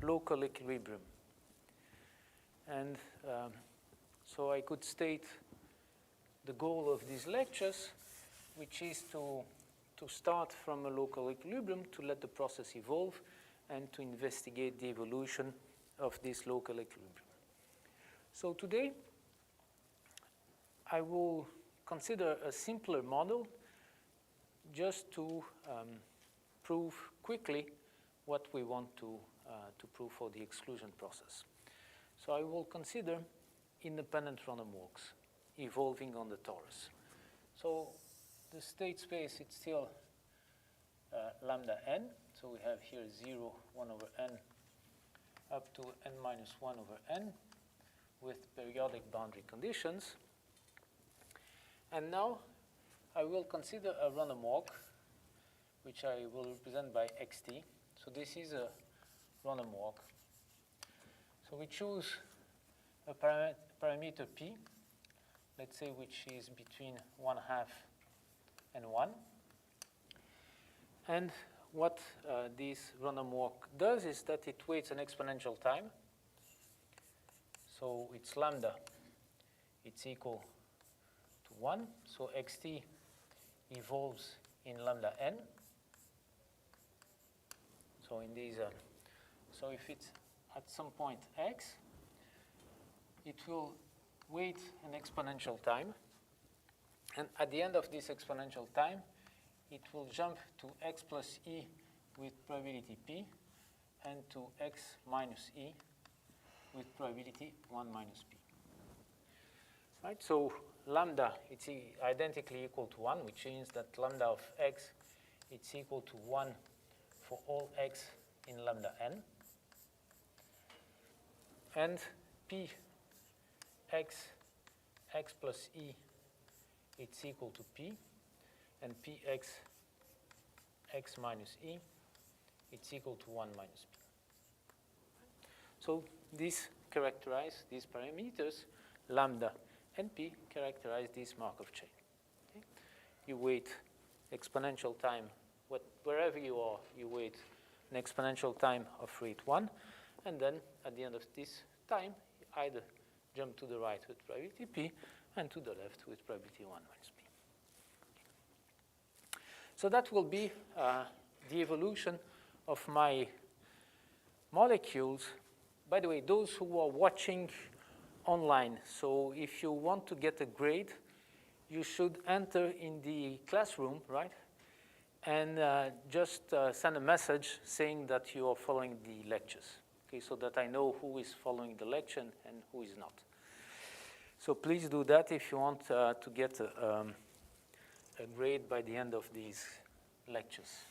local equilibrium. And so I could state the goal of these lectures, which is to start from a local equilibrium, to let the process evolve, and to investigate the evolution of this local equilibrium. So today, I will consider a simpler model just to prove quickly what we want to prove for the exclusion process. So I will consider independent random walks evolving on the torus. So the state space, it's still lambda n. So we have here 0, 1 over n, up to n minus 1 over n, with periodic boundary conditions. And now I will consider a random walk, which I will represent by xt. So this is a random walk. So we choose a parameter p, let's say, which is between 1/2 and 1. And what this random walk does is that it waits an exponential time. So it's lambda, it's equal to 1. So xt evolves in lambda n. So in these, so if it's at some point x, it will wait an exponential time. And at the end of this exponential time, it will jump to x plus e with probability p, and to x minus e with probability 1 minus p. Right? So lambda, it's identically equal to 1, which means that lambda of x, it's equal to 1 for all x in lambda n. And p x plus e, it's equal to p, and px x minus e, it's equal to 1 minus p. So these characterize these parameters, lambda and p characterize this Markov chain. Okay? You wait exponential time, wherever you are, you wait an exponential time of rate 1, and then at the end of this time, you either jump to the right with probability p and to the left with probability 1 minus p. So that will be the evolution of my molecules. By the way, those who are watching online, so if you want to get a grade, you should enter in the classroom, right? And just send a message saying that you are following the lectures, okay, so that I know who is following the lecture and who is not. So please do that if you want to get a grade by the end of these lectures.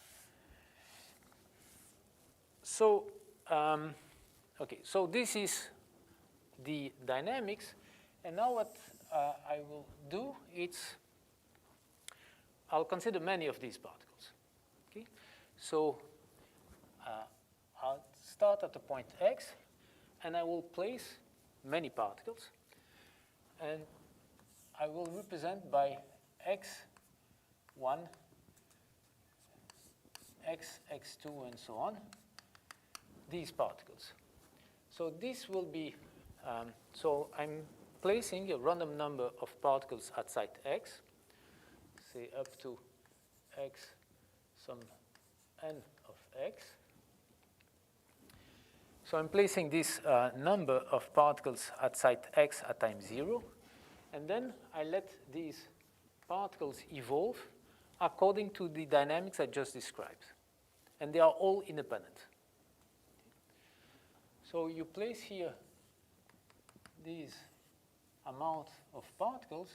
So, okay, so this is the dynamics. And now what I will do is I'll consider many of these particles. Okay? So I'll start at the point x, and I will place many particles. And I will represent by x1, x2, and so on, these particles. So this will be, so I'm placing a random number of particles at site x, say up to x some n of x. So I'm placing this number of particles at site x at time 0, and then I let these particles evolve according to the dynamics I just described. And they are all independent. So you place here these amount of particles,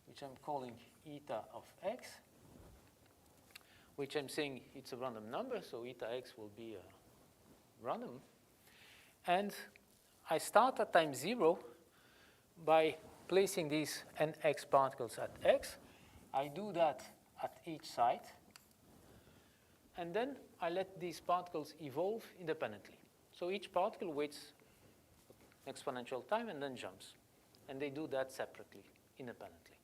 which I'm calling eta of x, which I'm saying it's a random number, so eta x will be random. And I start at time 0 by placing these nx particles at x. I do that at each site. And then I let these particles evolve independently. So each particle waits exponential time and then jumps. And they do that separately, independently.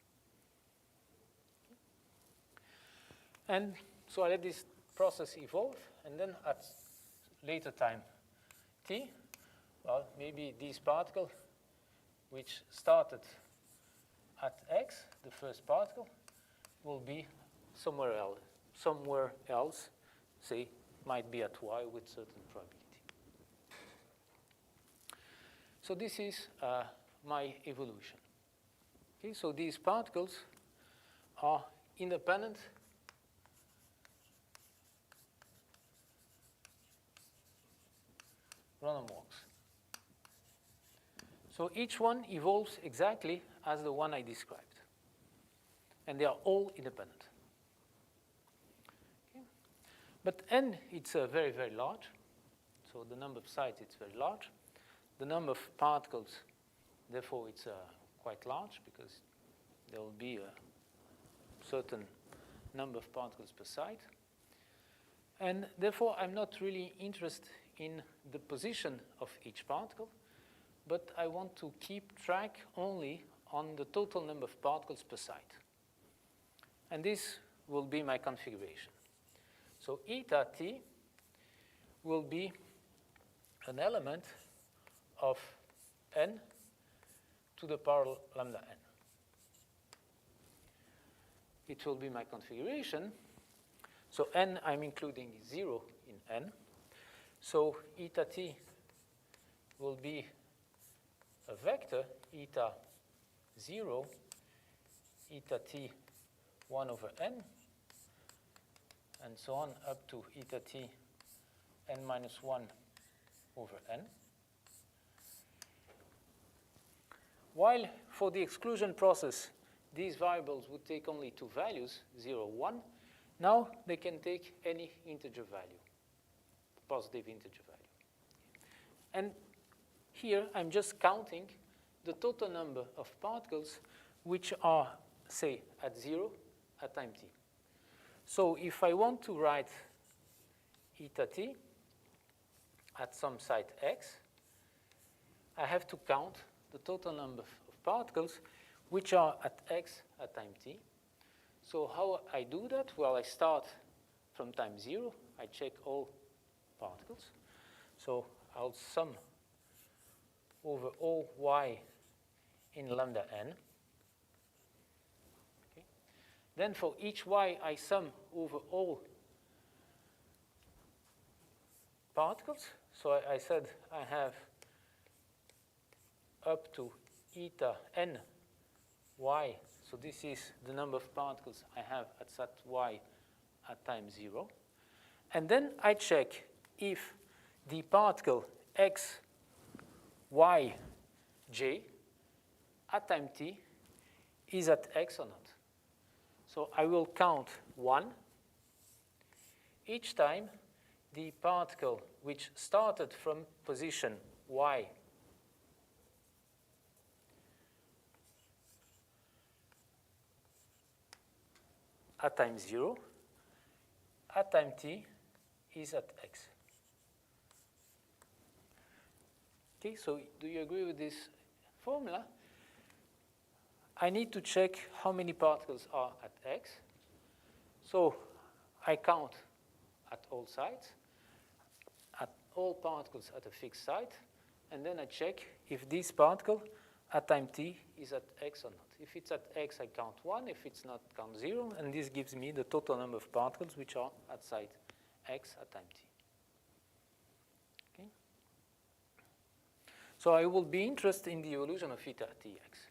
And so I let this process evolve, and then at later time t, well, maybe this particle, which started at x, the first particle, will be somewhere else, say, might be at y with certain probability. So this is my evolution. Okay, so these particles are independent random walks. So each one evolves exactly as the one I described. And they are all independent. Okay. But n, it's very, very large. So the number of sites, it's very large. The number of particles, therefore, it's quite large because there will be a certain number of particles per site. And therefore, I'm not really interested in the position of each particle, but I want to keep track only on the total number of particles per site. And this will be my configuration. So eta t will be an element of n to the power lambda n. It will be my configuration. So n, I'm including 0 in n. So eta t will be a vector, eta 0, eta t 1 over n, and so on up to eta t n minus 1 over n. While for the exclusion process, these variables would take only two values, 0, 1, now they can take any integer value, positive integer value. And here I'm just counting the total number of particles which are, say, at 0 at time t. So if I want to write eta t at some site x, I have to count the total number of particles which are at x at time t. So how I do that? Well, I start from time 0. I check all particles. So I'll sum over all y in lambda n. Okay. Then for each y, I sum over all particles. So I said I have up to eta n y. So this is the number of particles I have at set y at time 0. And then I check if the particle x, y, j at time t is at x or not. So I will count 1 each time the particle which started from position y at time 0, at time t is at x. Okay, so do you agree with this formula? I need to check how many particles are at x. So I count at all sites, at all particles at a fixed site, and then I check if this particle at time t is at x or not. If it's at x, I count 1. If it's not, count 0. And this gives me the total number of particles which are at site x at time t. Okay? So I will be interested in the evolution of eta at tx.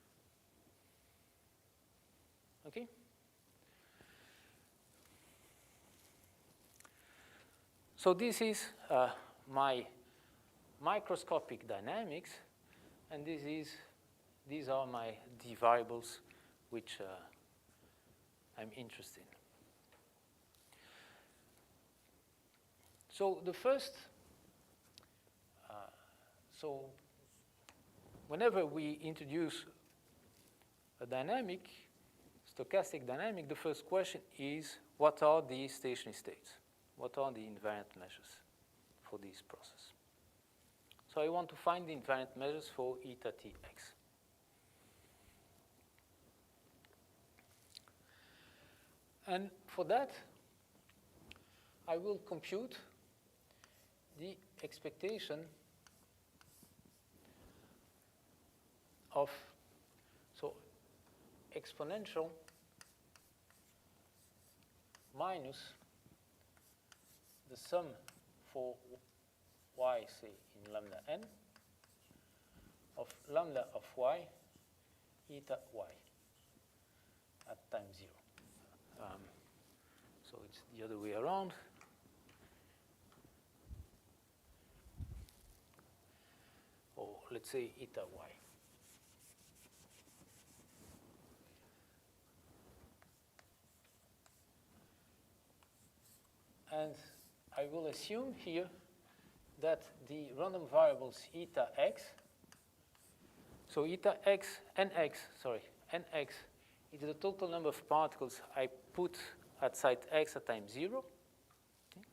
Okay? So this is my microscopic dynamics, and these are the variables which I'm interested in. So the first, so whenever we introduce a dynamic, stochastic dynamic, the first question is, what are the stationary states? What are the invariant measures for this process? So I want to find the invariant measures for eta tx. And for that, I will compute the expectation of, so exponential minus the sum for y, say, in lambda n, of lambda of y, eta y, at time 0. So it's the other way around. Or let's say eta y. And I will assume here that the random variables eta x, so eta x, nx, sorry, nx is the total number of particles I put at site x at time 0. Okay.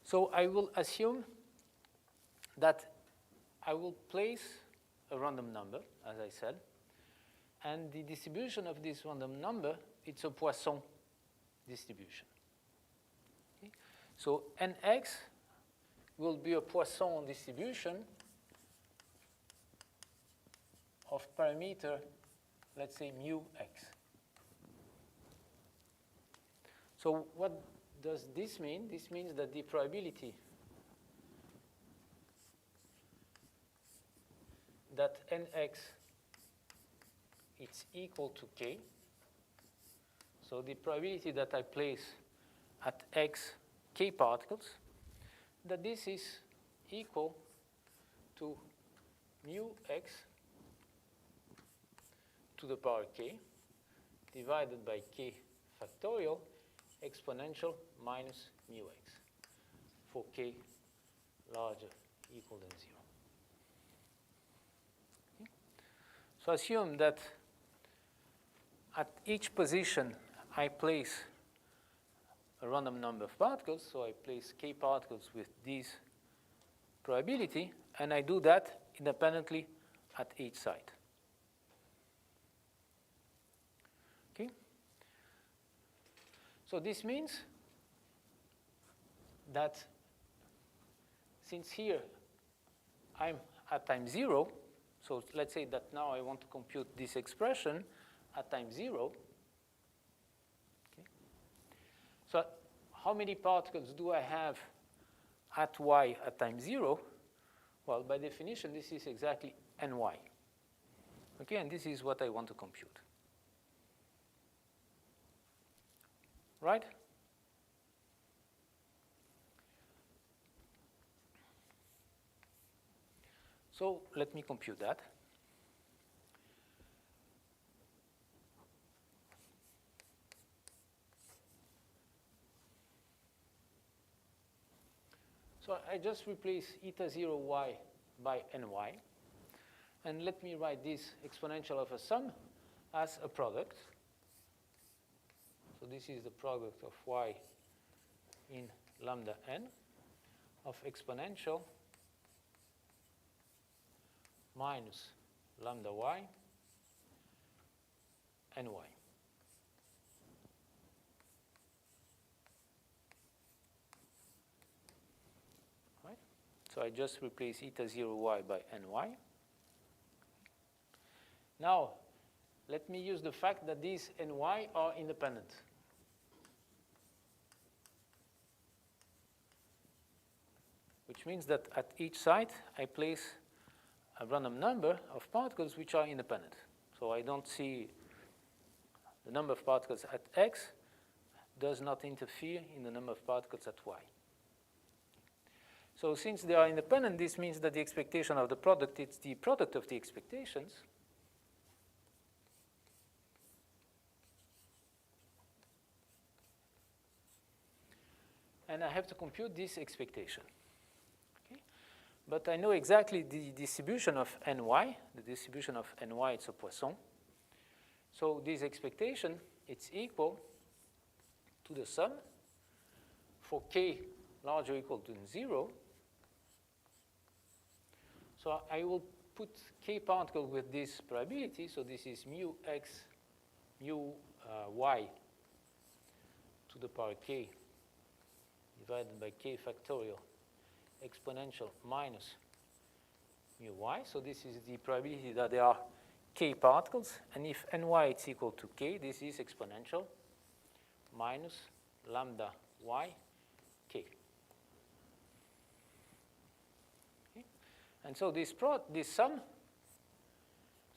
So I will assume that I will place a random number, as I said, and the distribution of this random number, it's a Poisson distribution. Okay. So nx will be a Poisson distribution of parameter, let's say, mu x. So what does this mean? This means that the probability that nx is equal to k, so the probability that I place at x k particles, that this is equal to mu x to the power k divided by k factorial exponential minus mu x for k larger equal than 0. Okay. So assume that at each position I place a random number of particles, so I place k particles with this probability, and I do that independently at each site. Okay? So this means that since here I'm at time 0, so let's say that now I want to compute this expression at time 0. Okay. So how many particles do I have at y at time 0? Well, by definition, this is exactly ny. Okay, and this is what I want to compute. Right? So let me compute that. So I just replace eta 0 y by ny. And let me write this exponential of a sum as a product. So this is the product of y in lambda n of exponential minus lambda y ny. Right? So I just replace eta 0 y by ny. Now, let me use the fact that these ny are independent. Which means that at each site, I place a random number of particles which are independent. So I don't see the number of particles at x does not interfere in the number of particles at y. So since they are independent, this means that the expectation of the product is the product of the expectations. And I have to compute this expectation. Okay? But I know exactly the distribution of ny. The distribution of ny, it's a Poisson. So this expectation, it's equal to the sum for k larger or equal to 0. So I will put k particle with this probability. So this is mu x, mu y to the power k divided by k factorial exponential minus mu y. So this is the probability that there are k particles. And if ny is equal to k, this is exponential minus lambda y k. Okay. And so this sum,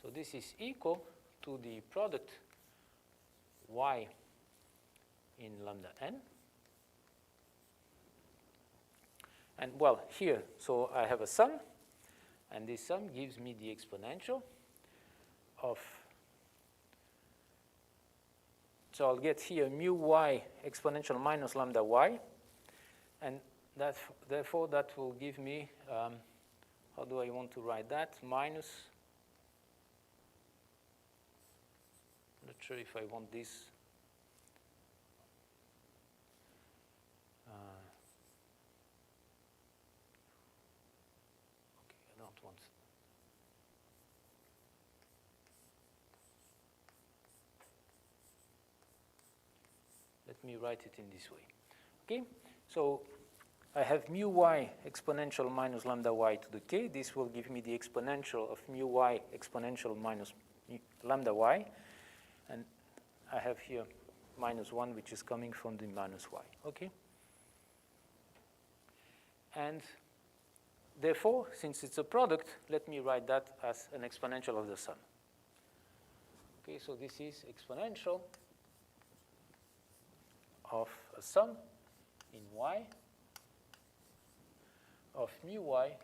so this is equal to the product y in lambda n. And well, here, so I have a sum, and this sum gives me the exponential of, so I'll get here mu y exponential minus lambda y, and therefore that will give me, how do I want to write that? Minus, not sure if I want this. Let me write it in this way. Okay, so I have mu y exponential minus lambda y to the k. This will give me the exponential of mu y exponential minus lambda y. And I have here minus 1, which is coming from the minus y. Okay? And therefore, since it's a product, let me write that as an exponential of the sum. Okay, so this is exponential of a sum in y of mu y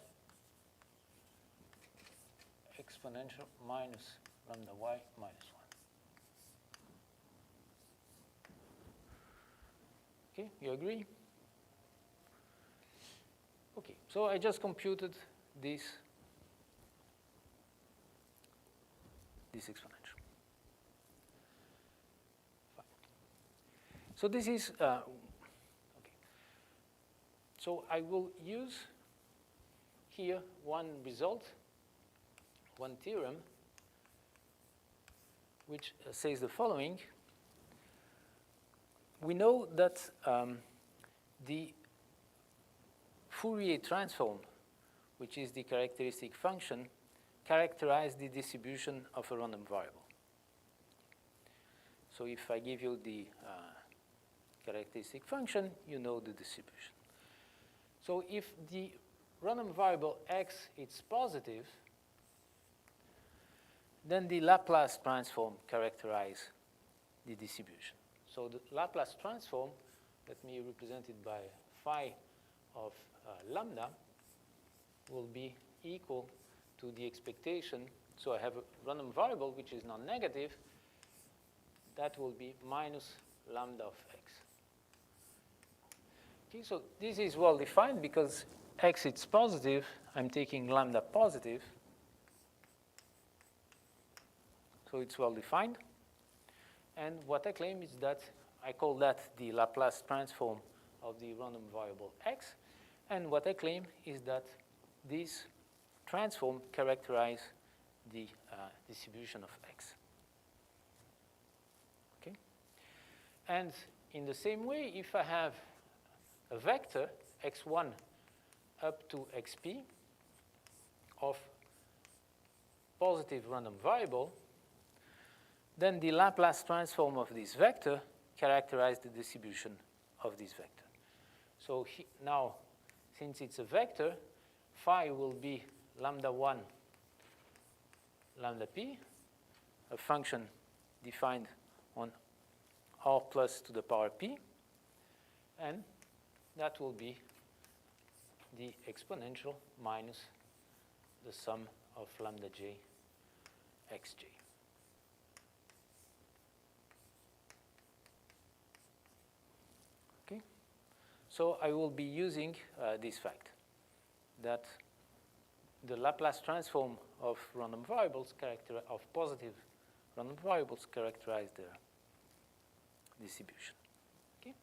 exponential minus lambda y minus 1. Okay, you agree? Okay, so I just computed this exponential. Fine. So this is, okay. So I will use here one result, one theorem, which says the following. We know that the Fourier transform, which is the characteristic function, characterizes the distribution of a random variable. So if I give you the characteristic function, you know the distribution. So if the random variable x is positive, then the Laplace transform characterizes the distribution. So the Laplace transform, let me represent it by phi of lambda, will be equal to the expectation. So I have a random variable which is non-negative. That will be minus lambda of x. Okay, so this is well defined because x is positive. I'm taking lambda positive. So it's well defined. And what I claim is that I call that the Laplace transform of the random variable x. And what I claim is that this transform characterizes the distribution of x. Okay? And in the same way, if I have a vector x1 up to xp of positive random variable, then the Laplace transform of this vector characterizes the distribution of this vector. So now, since it's a vector, phi will be lambda 1, lambda p, a function defined on r plus to the power p, and that will be the exponential minus the sum of lambda j xj. Okay, so I will be using this fact that the Laplace transform of random variables of positive random variables characterize their distribution. Okay,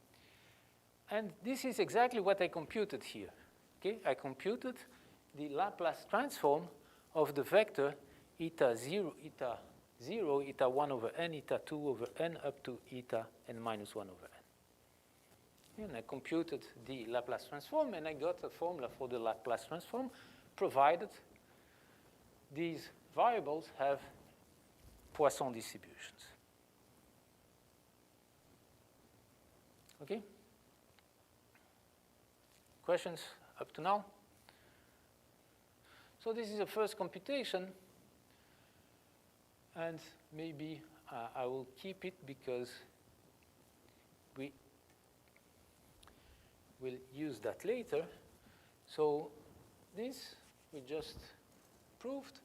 and this is exactly what I computed here. Okay, I computed the Laplace transform of the vector eta 0, eta 1 over n, eta 2 over n, up to eta n minus 1 over n. And I computed the Laplace transform, and I got a formula for the Laplace transform, provided these variables have Poisson distributions. Okay? Questions up to now? So this is the first computation, and maybe I will keep it because we will use that later. So this we just proved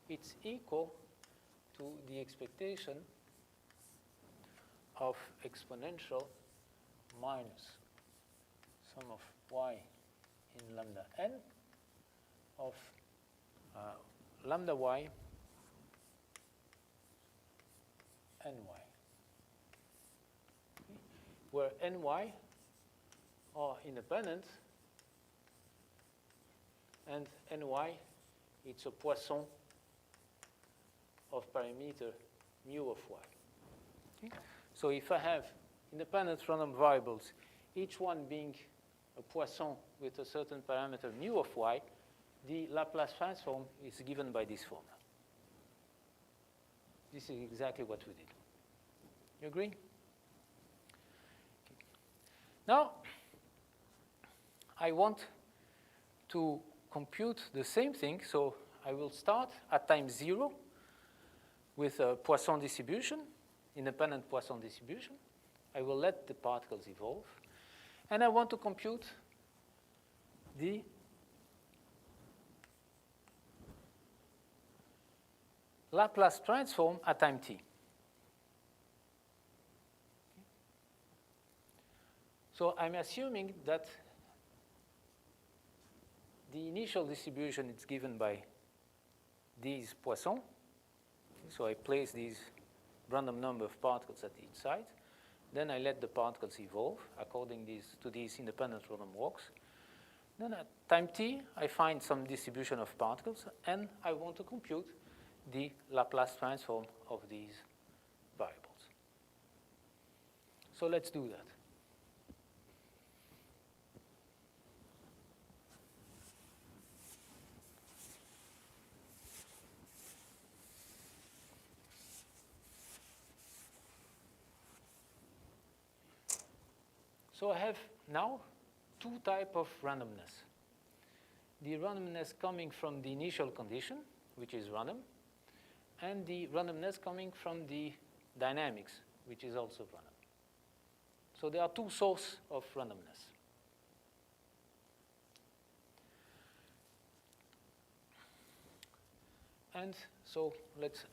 it's equal to the expectation of exponential minus sum of y in lambda n of lambda y ny, where ny are independent and ny it's a Poisson of parameter mu of y. Okay? So if I have independent random variables, each one being a Poisson with a certain parameter mu of y, the Laplace transform is given by this formula. This is exactly what we did. You agree? Okay. Now, I want to compute the same thing, so I will start at time 0 with a Poisson distribution, independent Poisson distribution. I will let the particles evolve. And I want to compute the Laplace transform at time t. So I'm assuming that the initial distribution is given by these Poissons. So I place these random number of particles at each side. Then I let the particles evolve according to these independent random walks. Then at time t, I find some distribution of particles, and I want to compute the Laplace transform of these variables. So let's do that. So I have now two types of randomness. The randomness coming from the initial condition, which is random, and the randomness coming from the dynamics, which is also random. So there are two sources of randomness. And so let's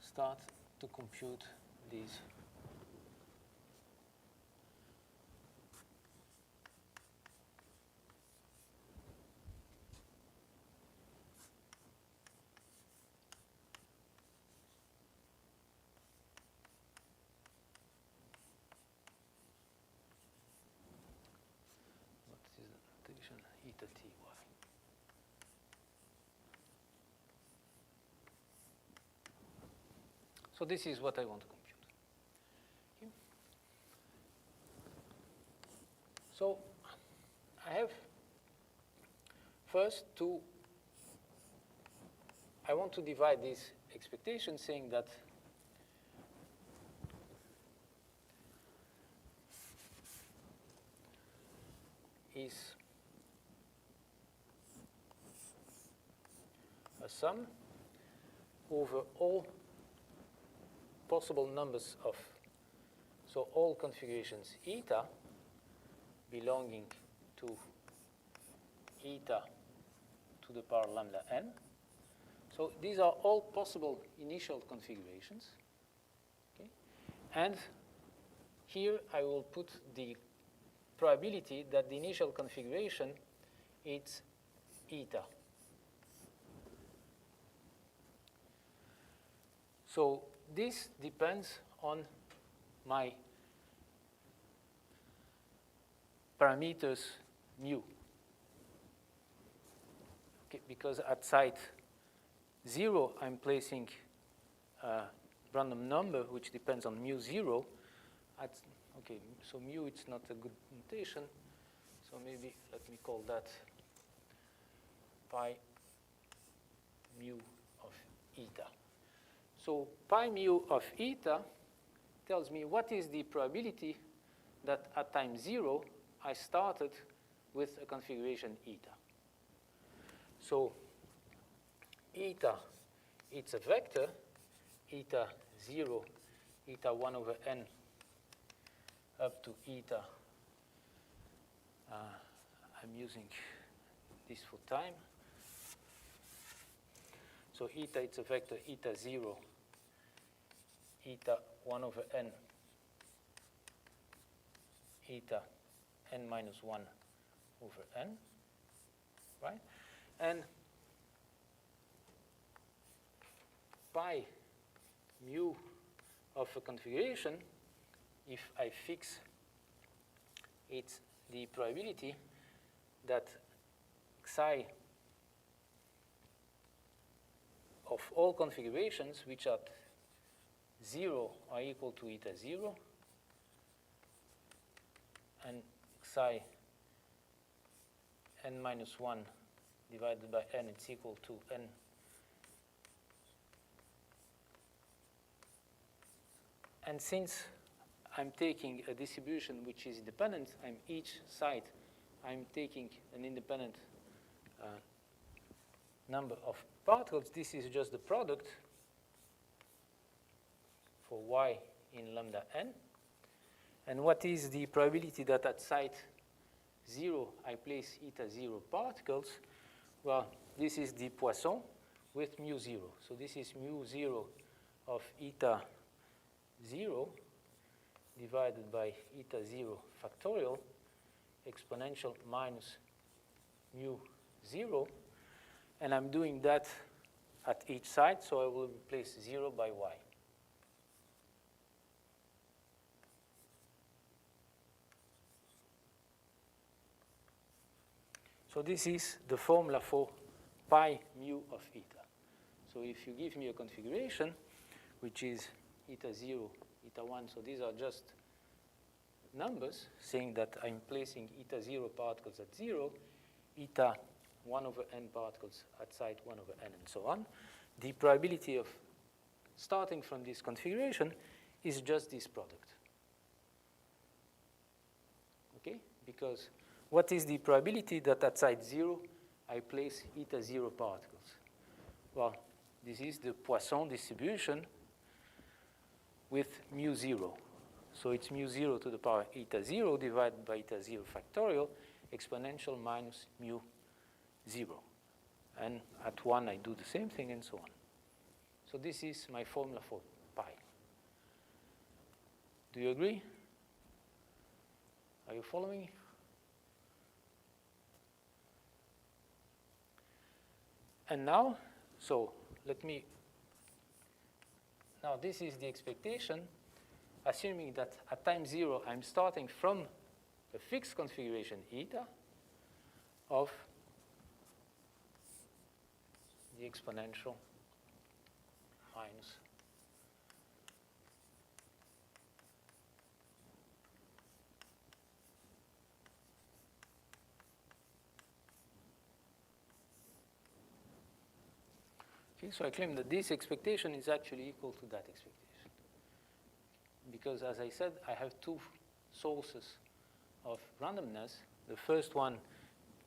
start to compute these. Eta ty. So this is what I want to compute. Okay. So I have first I want to divide this expectation saying that is a sum over all possible numbers of, so all configurations eta belonging to eta to the power lambda n. So these are all possible initial configurations. Okay? And here I will put the probability that the initial configuration is eta. So this depends on my parameters mu. Okay, because at site 0, I'm placing a random number which depends on mu 0. Okay, so mu it's not a good notation, so maybe let me call that pi mu of eta. So pi mu of eta tells me what is the probability that at time 0 I started with a configuration eta. So eta, it's a vector, eta 0, eta 1 over n up to eta, I'm using this for time. So eta, it's a vector, eta 0, eta 1 over n, eta n minus 1 over n, right? And pi mu of a configuration, if I fix, it's the probability that psi of all configurations which at 0 are equal to eta 0, and psi n minus 1 divided by n, it's equal to n and since I'm taking a distribution which is independent, each side I'm taking an independent number of particles. This is just the product for y in lambda n. And what is the probability that at site 0 I place eta 0 particles? Well, this is the Poisson with mu 0. So this is mu 0 of eta 0 divided by eta 0 factorial exponential minus mu 0. And I'm doing that at each side, so I will replace 0 by y. So this is the formula for pi mu of eta. So if you give me a configuration, which is eta 0, eta 1, so these are just numbers saying that I'm placing eta 0 particles at 0, eta 1 over n particles at site 1 over n, and so on. The probability of starting from this configuration is just this product. Okay? Because what is the probability that at site 0 I place eta 0 particles? Well, this is the Poisson distribution with mu 0. So it's mu 0 to the power eta 0 divided by eta 0 factorial exponential minus mu 0. And at 1 I do the same thing and so on. So this is my formula for pi. Do you agree? Are you following? And now, so let me, now this is the expectation, assuming that at time 0 I'm starting from a fixed configuration eta of the exponential minus so I claim that this expectation is actually equal to that expectation. Because as I said, I have two sources of randomness. The first one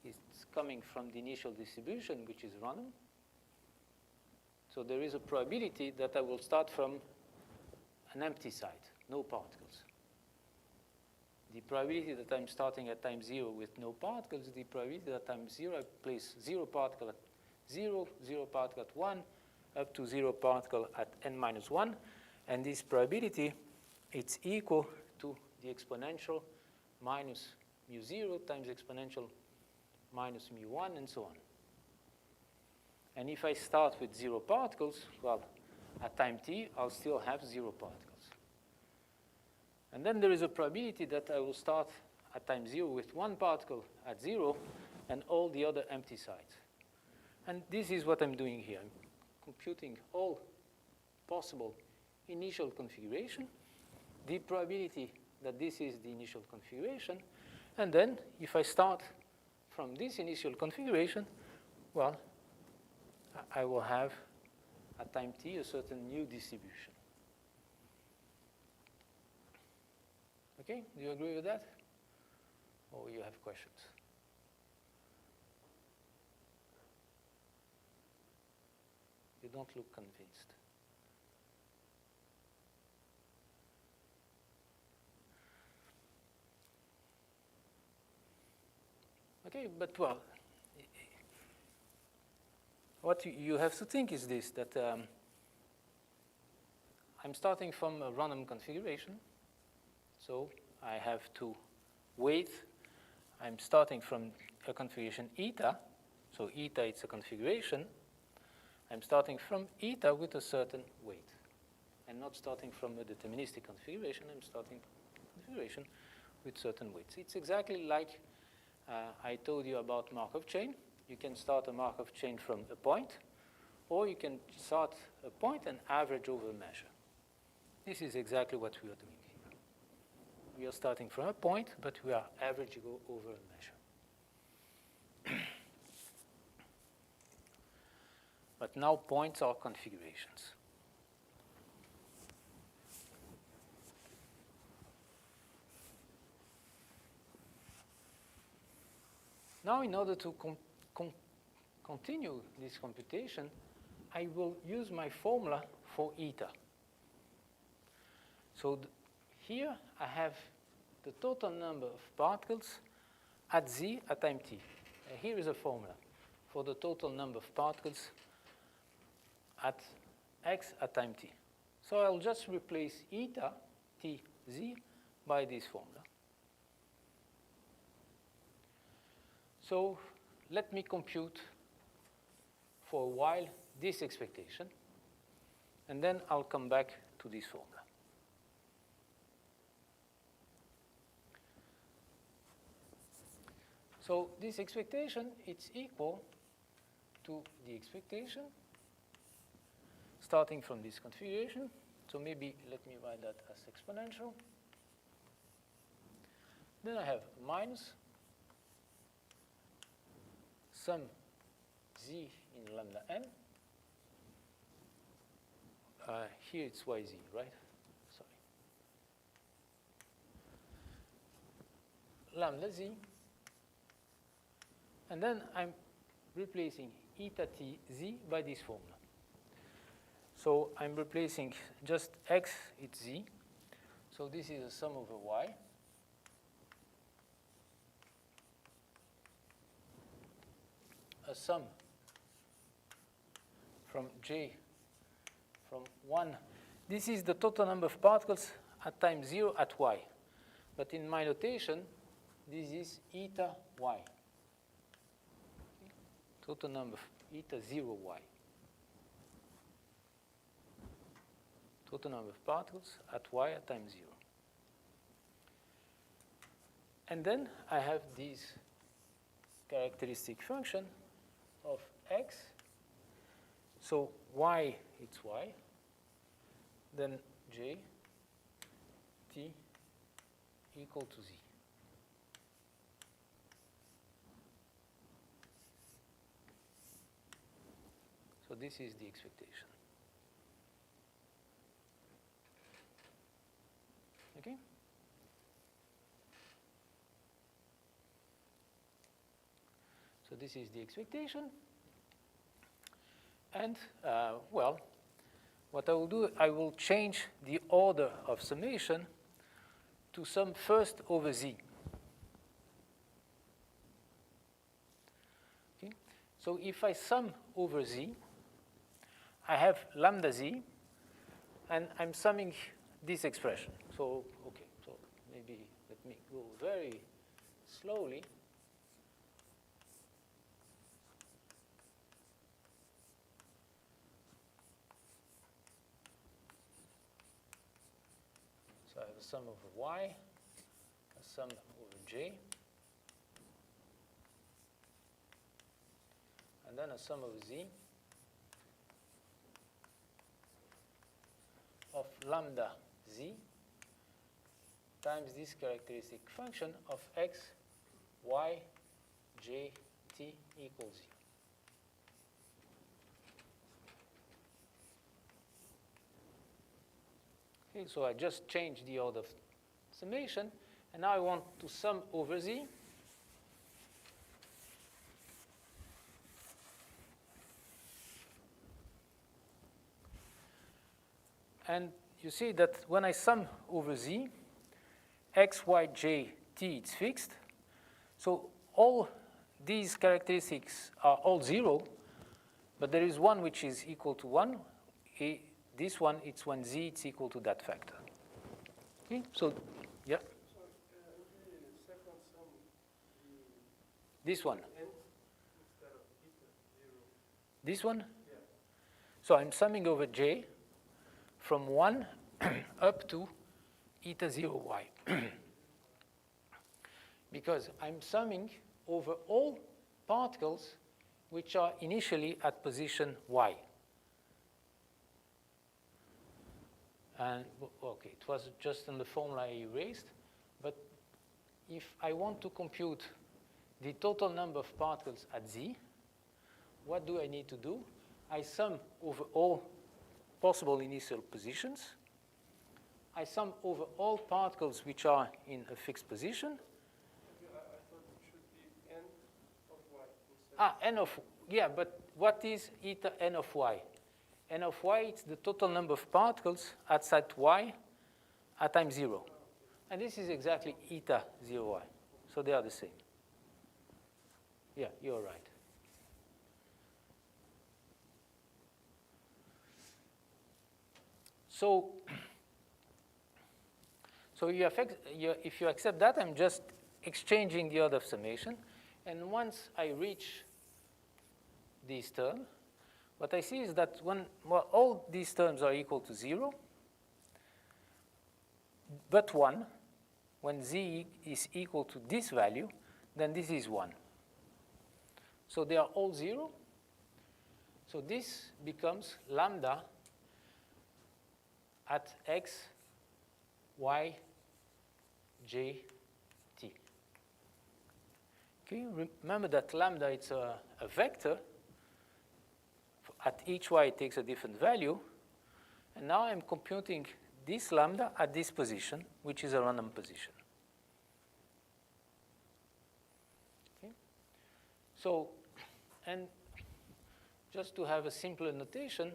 is coming from the initial distribution, which is random. So there is a probability that I will start from an empty site, no particles. The probability that I'm starting at time 0 with no particles, the probability that time 0 I place 0 particle at 0, 0 particle at 1, up to 0 particle at n minus 1. And this probability, it's equal to the exponential minus mu 0 times exponential minus mu 1, and so on. And if I start with 0 particles, well, at time t, I'll still have 0 particles. And then there is a probability that I will start at time 0 with 1 particle at 0 and all the other empty sites. And this is what I'm doing here. I'm computing all possible initial configuration, the probability that this is the initial configuration, and then if I start from this initial configuration, well, I will have at time t a certain new distribution. Okay, do you agree with that? Or you have questions? You don't look convinced. Okay, but well, what you have to think is this, that I'm starting from a random configuration. So I have to wait. I'm starting from a configuration eta. So eta is a configuration. I'm starting from eta with a certain weight. I'm not starting from a deterministic configuration. I'm starting configuration with certain weights. It's exactly like I told you about Markov chain. You can start a Markov chain from a point, or you can start a point and average over a measure. This is exactly what we are doing here. We are starting from a point, but we are averaging over a measure. But now points are configurations. Now, in order to continue this computation, I will use my formula for eta. So here I have the total number of particles at z at time t. Here is a formula for the total number of particles at x at time t. So I'll just replace eta t z by this formula. So let me compute for a while this expectation, and then I'll come back to this formula. So this expectation, it's equal to the expectation starting from this configuration. So maybe let me write that as exponential. Then I have minus sum z in lambda n. Here it's yz, right? Sorry. Lambda z. And then I'm replacing eta t z by this formula. So I'm replacing just x, it's z. So this is a sum over y. A sum from j from 1. This is the total number of particles at time 0 at y. But in my notation, this is eta y. Okay. Total number of eta 0 y. Total number of particles at y at time 0. And then I have this characteristic function of x. So y, it's y. Then j, t equal to z. So this is the expectation. Okay? So this is the expectation. And, well, what I will do, I will change the order of summation to sum first over z. Okay? So if I sum over z, I have lambda z, and I'm summing this expression. So, okay, so maybe let me go very slowly. So I have a sum over y, a sum over j, and then a sum over z of lambda z times this characteristic function of x, y, j, t equals 0. Okay, so I just changed the order of summation, and now I want to sum over Z. And you see that when I sum over Z, x, y, j, t, it's fixed. So all these characteristics are all 0, but there is one which is equal to 1. This one, it's when Z is equal to that factor. Okay, so, yeah. So the second sum, This one. n instead of eta 0. This one? Yeah. So I'm summing over j from 1 up to eta 0 y. Because I'm summing over all particles which are initially at position y. And, okay, it was just in the formula I erased, but if I want to compute the total number of particles at Z, what do I need to do? I sum over all possible initial positions. I sum over all particles which are in a fixed position. I thought it should be n of y instead. N of, yeah, but what is eta n of y? N of y, it's the total number of particles at site y at time 0. And this is exactly eta 0y. So they are the same. Yeah, you're right. So if you accept that, I'm just exchanging the order of summation. And once I reach this term, what I see is that when all these terms are equal to 0, but 1, when Z is equal to this value, then this is 1. So they are all 0. So this becomes lambda at x, y, j, t. Okay, remember that lambda, it's a vector. At each y, it takes a different value. And now I'm computing this lambda at this position, which is a random position. Okay? So, and just to have a simpler notation,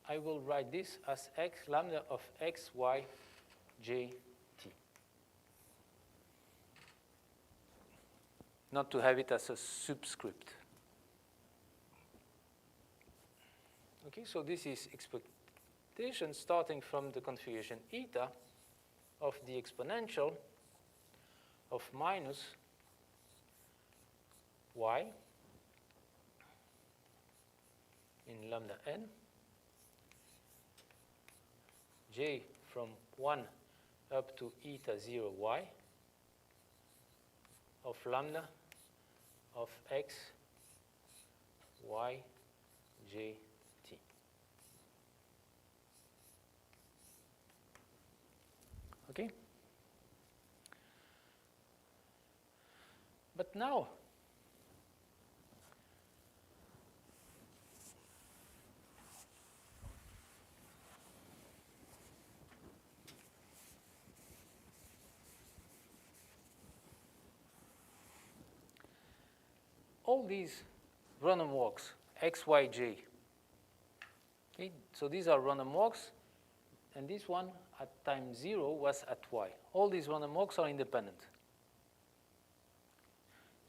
I will write this as x lambda of x, y, j, t. Not to have it as a subscript. Okay, so this is expectation starting from the configuration eta of the exponential of minus y in lambda n, j from 1 up to eta 0 y of lambda of x, y, j, t. Okay? But now, all these random walks, x, y, j. Okay? So these are random walks, and this one at time 0 was at y. All these random walks are independent.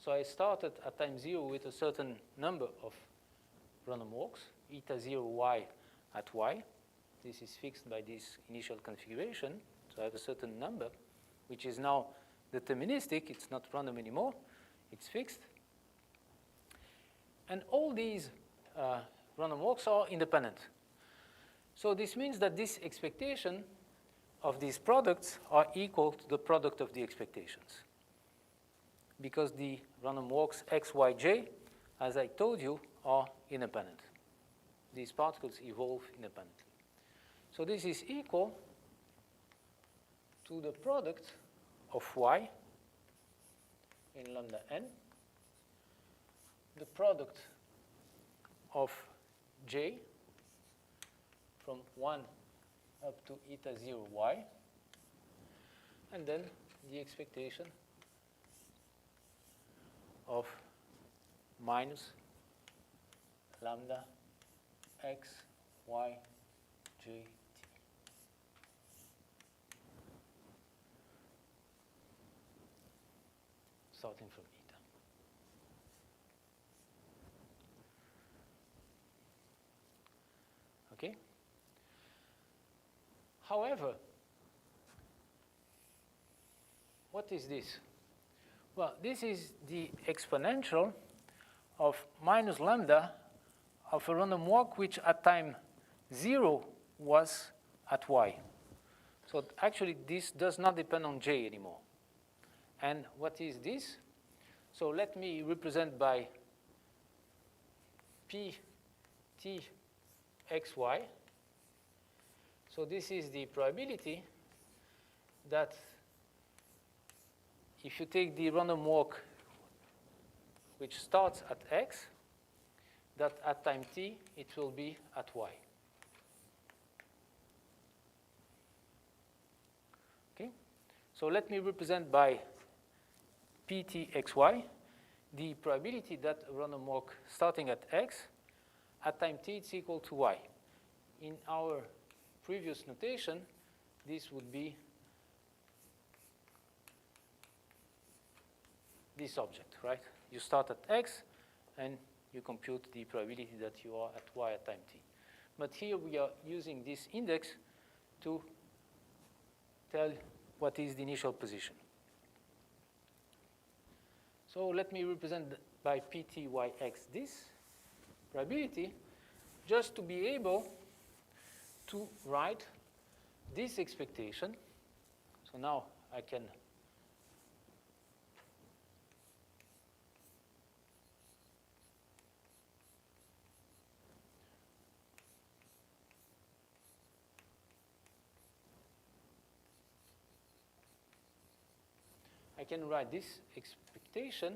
So I started at time 0 with a certain number of random walks, eta 0 y at y. This is fixed by this initial configuration. So I have a certain number, which is now deterministic. It's not random anymore. It's fixed. And all these random walks are independent. So this means that this expectation of these products are equal to the product of the expectations. Because the random walks x, y, j, as I told you, are independent. These particles evolve independently. So this is equal to the product of y in lambda n, the product of j from 1 up to eta 0 y, and then the expectation of minus lambda x, y, j, t. Starting from eta. Okay? However, what is this? Well, this is the exponential of minus lambda of a random walk which at time 0 was at y. So actually this does not depend on j anymore. And what is this? So let me represent by p t x y. So this is the probability that if you take the random walk which starts at x, that at time t it will be at y. Okay? So let me represent by ptxy the probability that a random walk starting at x at time t is equal to y. In our previous notation, this would be this object, right? You start at x and you compute the probability that you are at y at time t. But here we are using this index to tell what is the initial position. So let me represent by ptyx this probability just to be able to write this expectation. So now I can write this expectation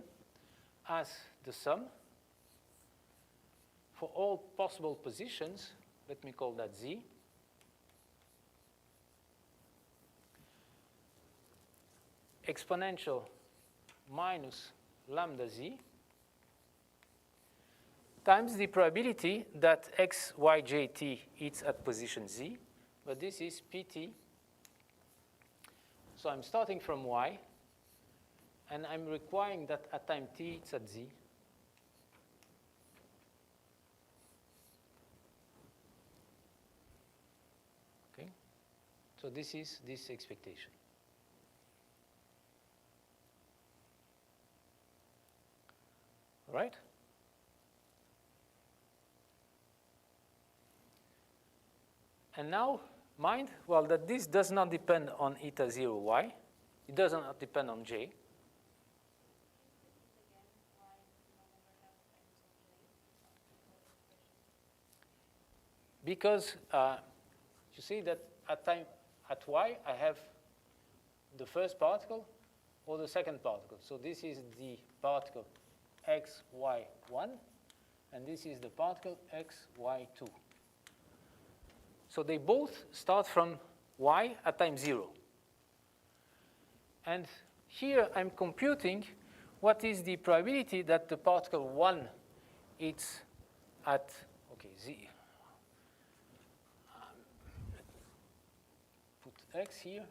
as the sum for all possible positions. Let me call that z. Exponential minus lambda z times the probability that x, y, j, t is at position z, but this is pt. So I'm starting from y, and I'm requiring that at time t it's at z. Okay? So this is this expectation. All right? And now, mind, well, that this does not depend on eta 0 y. It does not depend on j. Because you see that at y, I have the first particle or the second particle. So this is the particle x, y, 1, and this is the particle x, y, 2. So they both start from y at time 0. And here I'm computing what is the probability that the particle 1 is at, okay, z. Put x here.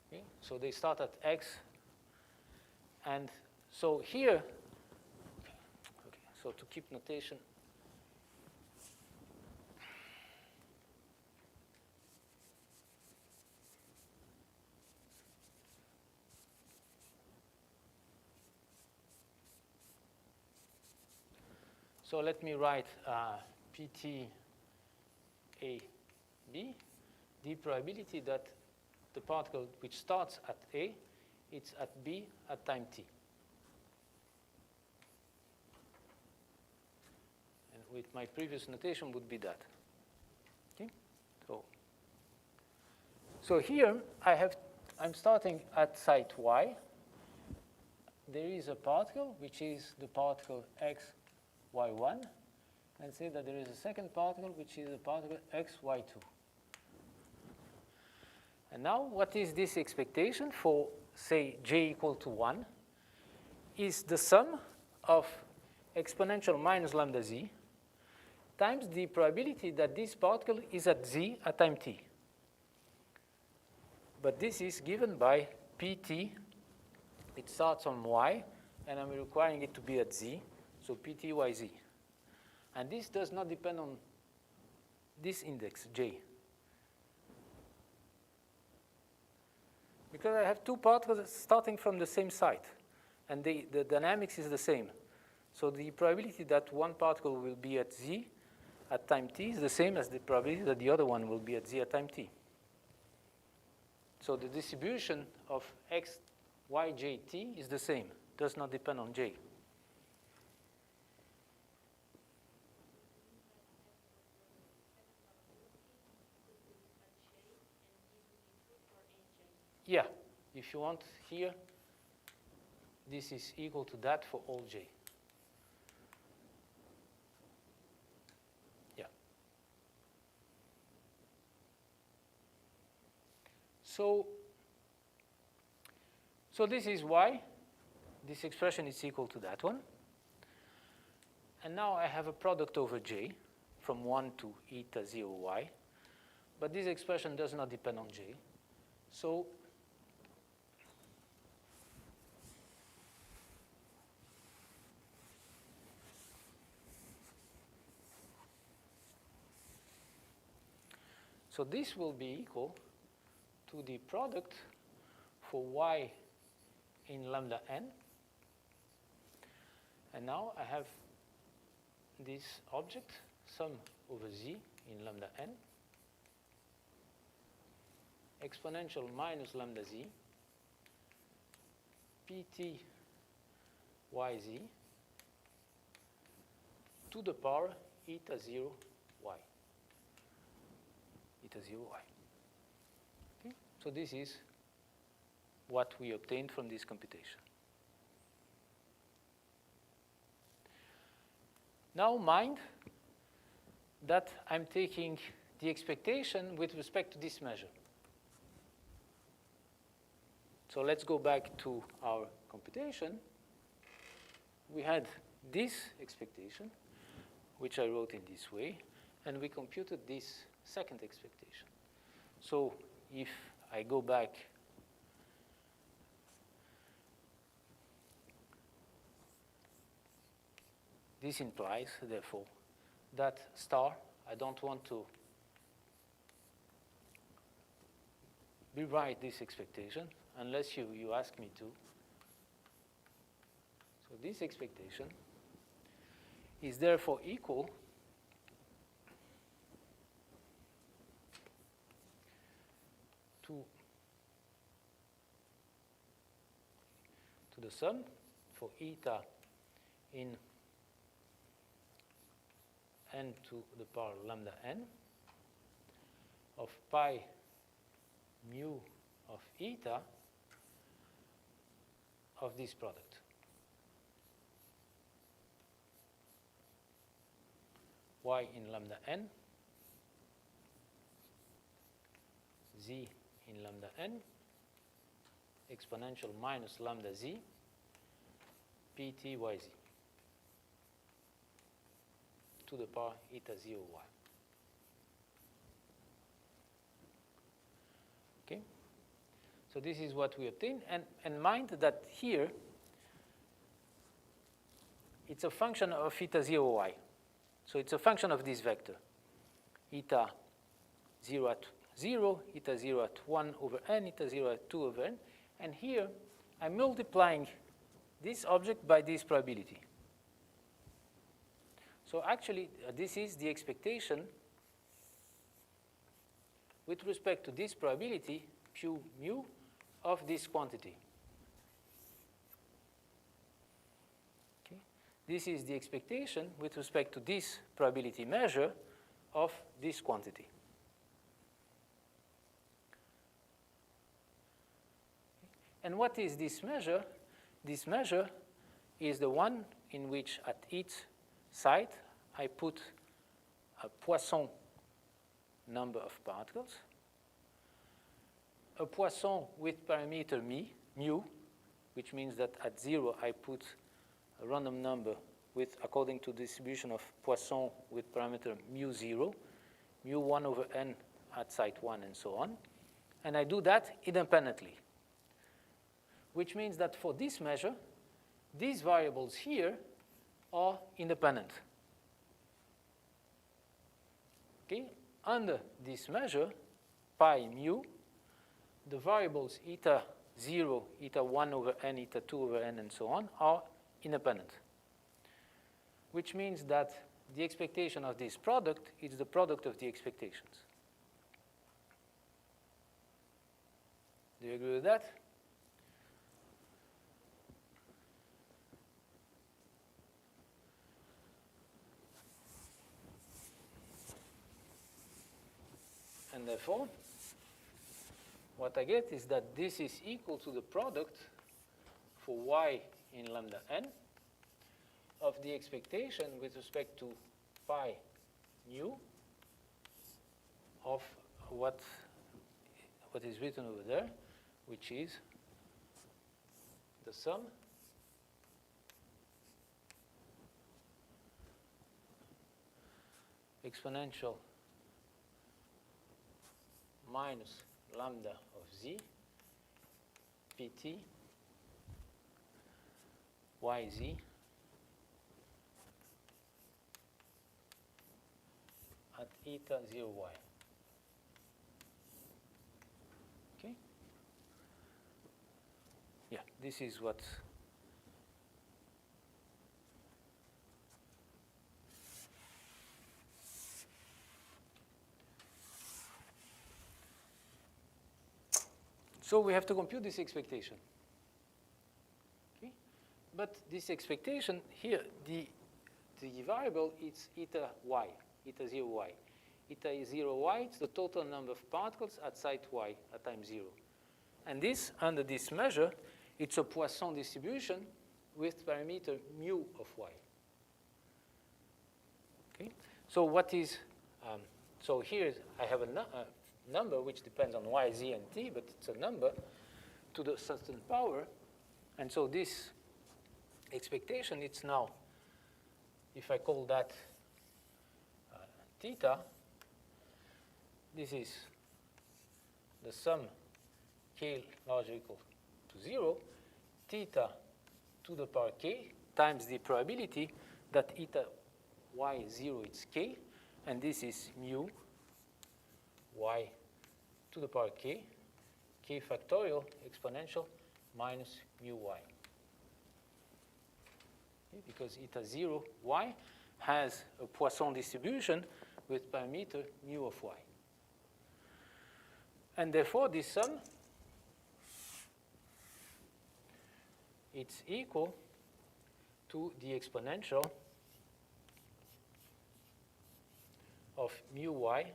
Okay, so they start at x. And so here, okay, so to keep notation, so let me write PT A B, the probability that the particle which starts at A, it's at B at time t. And with my previous notation would be that. Okay? So here I'm starting at site y. There is a particle which is the particle x, y1, and say that there is a second particle which is a particle x, y2. And now, what is this expectation for, say, j equal to 1? Is the sum of exponential minus lambda z times the probability that this particle is at z at time t. But this is given by pt. It starts on y, and I'm requiring it to be at z, so pt yz. And this does not depend on this index, j. Because I have two particles starting from the same site, and the dynamics is the same. So the probability that one particle will be at z at time t is the same as the probability that the other one will be at z at time t. So the distribution of x, y, j, t is the same, does not depend on j. Yeah, if you want here, this is equal to that for all j. Yeah. So this is why this expression is equal to that one. And now I have a product over j from 1 to eta 0 y. But this expression does not depend on j. So this will be equal to the product for y in lambda n. And now I have this object, sum over z in lambda n, exponential minus lambda z, pt yz to the power eta 0 y. Eta 0 y. Okay? So this is what we obtained from this computation. Now mind that I'm taking the expectation with respect to this measure. So let's go back to our computation. We had this expectation, which I wrote in this way, and we computed this second expectation. So if I go back this implies, therefore, that star, I don't want to rewrite this expectation unless you ask me to. So this expectation is therefore equal to the sum for eta in n to the power lambda n of pi mu of eta of this product. Y in lambda n, z in lambda n, exponential minus lambda z, pt yz to the power eta 0 y. Okay? So this is what we obtained. And mind that here, it's a function of eta 0 y. So it's a function of this vector. Eta 0 at 0, eta 0 at 1 over n, eta 0 at 2 over n. And here, I'm multiplying this object by this probability. So actually, this is the expectation with respect to this probability, q mu, of this quantity. Okay. This is the expectation with respect to this probability measure of this quantity. And what is this measure? This measure is the one in which at each site I put a Poisson number of particles. a Poisson with parameter mu, which means that at 0 I put a random number with according to distribution of Poisson with parameter mu0, mu1 over n at site 1, and so on. And I do that independently, which means that for this measure, these variables here are independent. Okay? Under this measure, pi mu, the variables eta 0, eta 1 over n, eta 2 over n, and so on are independent, which means that the expectation of this product is the product of the expectations. Do you agree with that? And therefore, what I get is that this is equal to the product for y in lambda n of the expectation with respect to pi mu of what is written over there, which is the sum exponential minus lambda of z pt yz at eta 0y. Okay? Yeah, this is what so we have to compute this expectation. Okay? But this expectation here, the variable is eta y, eta 0y. Eta 0y is the total number of particles at site y at time 0. And this, under this measure, it's a Poisson distribution with parameter mu of y. Okay? So what is, so here I have a number which depends on y, z, and t, but it's a number to the certain power. And so this expectation, it's now, if I call that theta, this is the sum k larger or equal to 0, theta to the power k times the probability that eta y0 is k, and this is mu y to the power k, k factorial exponential minus mu y. Okay, because eta 0 y has a Poisson distribution with parameter mu of y. And therefore, this sum, it's equal to the exponential of mu y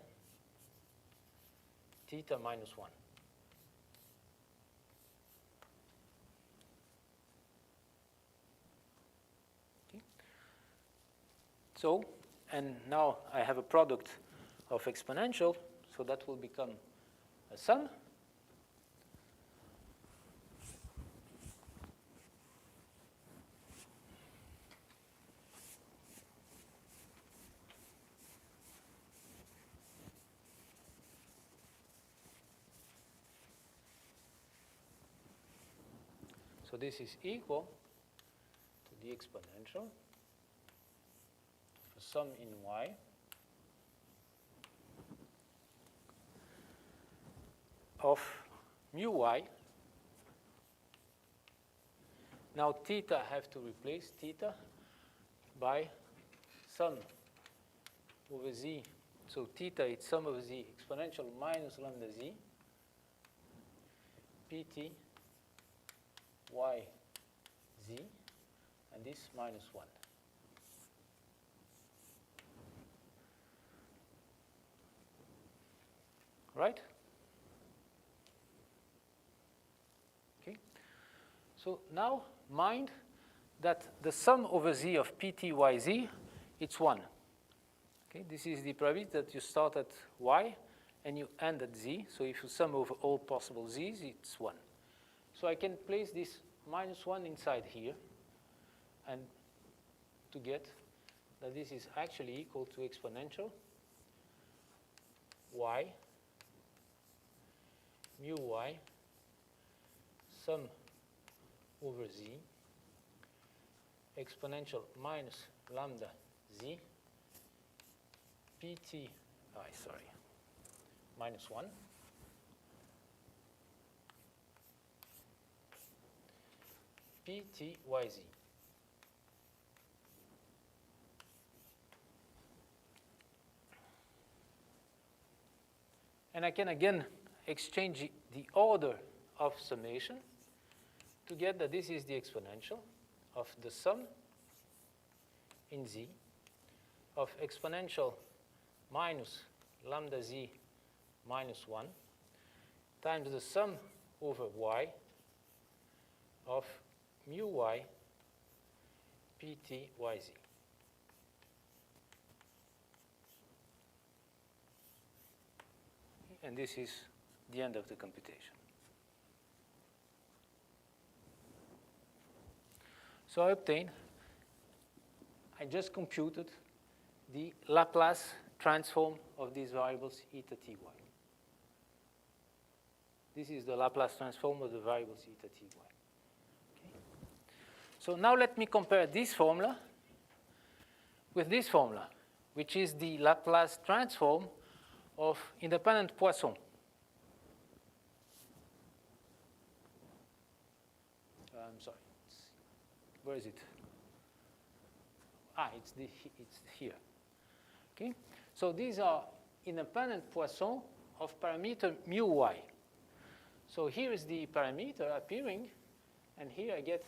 theta minus 1. Okay. So, and now I have a product of exponential, so that will become a sum. So this is equal to the exponential of a sum in y of mu y. Now theta I have to replace theta by sum over z. So theta is sum over z exponential minus lambda z pt y z, and this minus 1. Right? Okay. So now mind that the sum over z of pt y z, it's 1. Okay. This is the probability that you start at y and you end at z. So if you sum over all possible z's, it's 1. So I can place this minus 1 inside here, and to get that this is actually equal to exponential y mu y sum over z exponential minus lambda z pt, minus 1 pt yz. And I can again exchange the order of summation to get that this is the exponential of the sum in z of exponential minus lambda z minus 1 times the sum over y of mu y pt yz. And this is the end of the computation. So I just computed the Laplace transform of these variables eta ty. This is the Laplace transform of the variables eta ty. Okay. So now let me compare this formula with this formula, which is the Laplace transform of independent Poisson. I'm sorry. Where is it? It's here. Okay. So these are independent Poisson of parameter mu y. So here is the parameter appearing, and here I get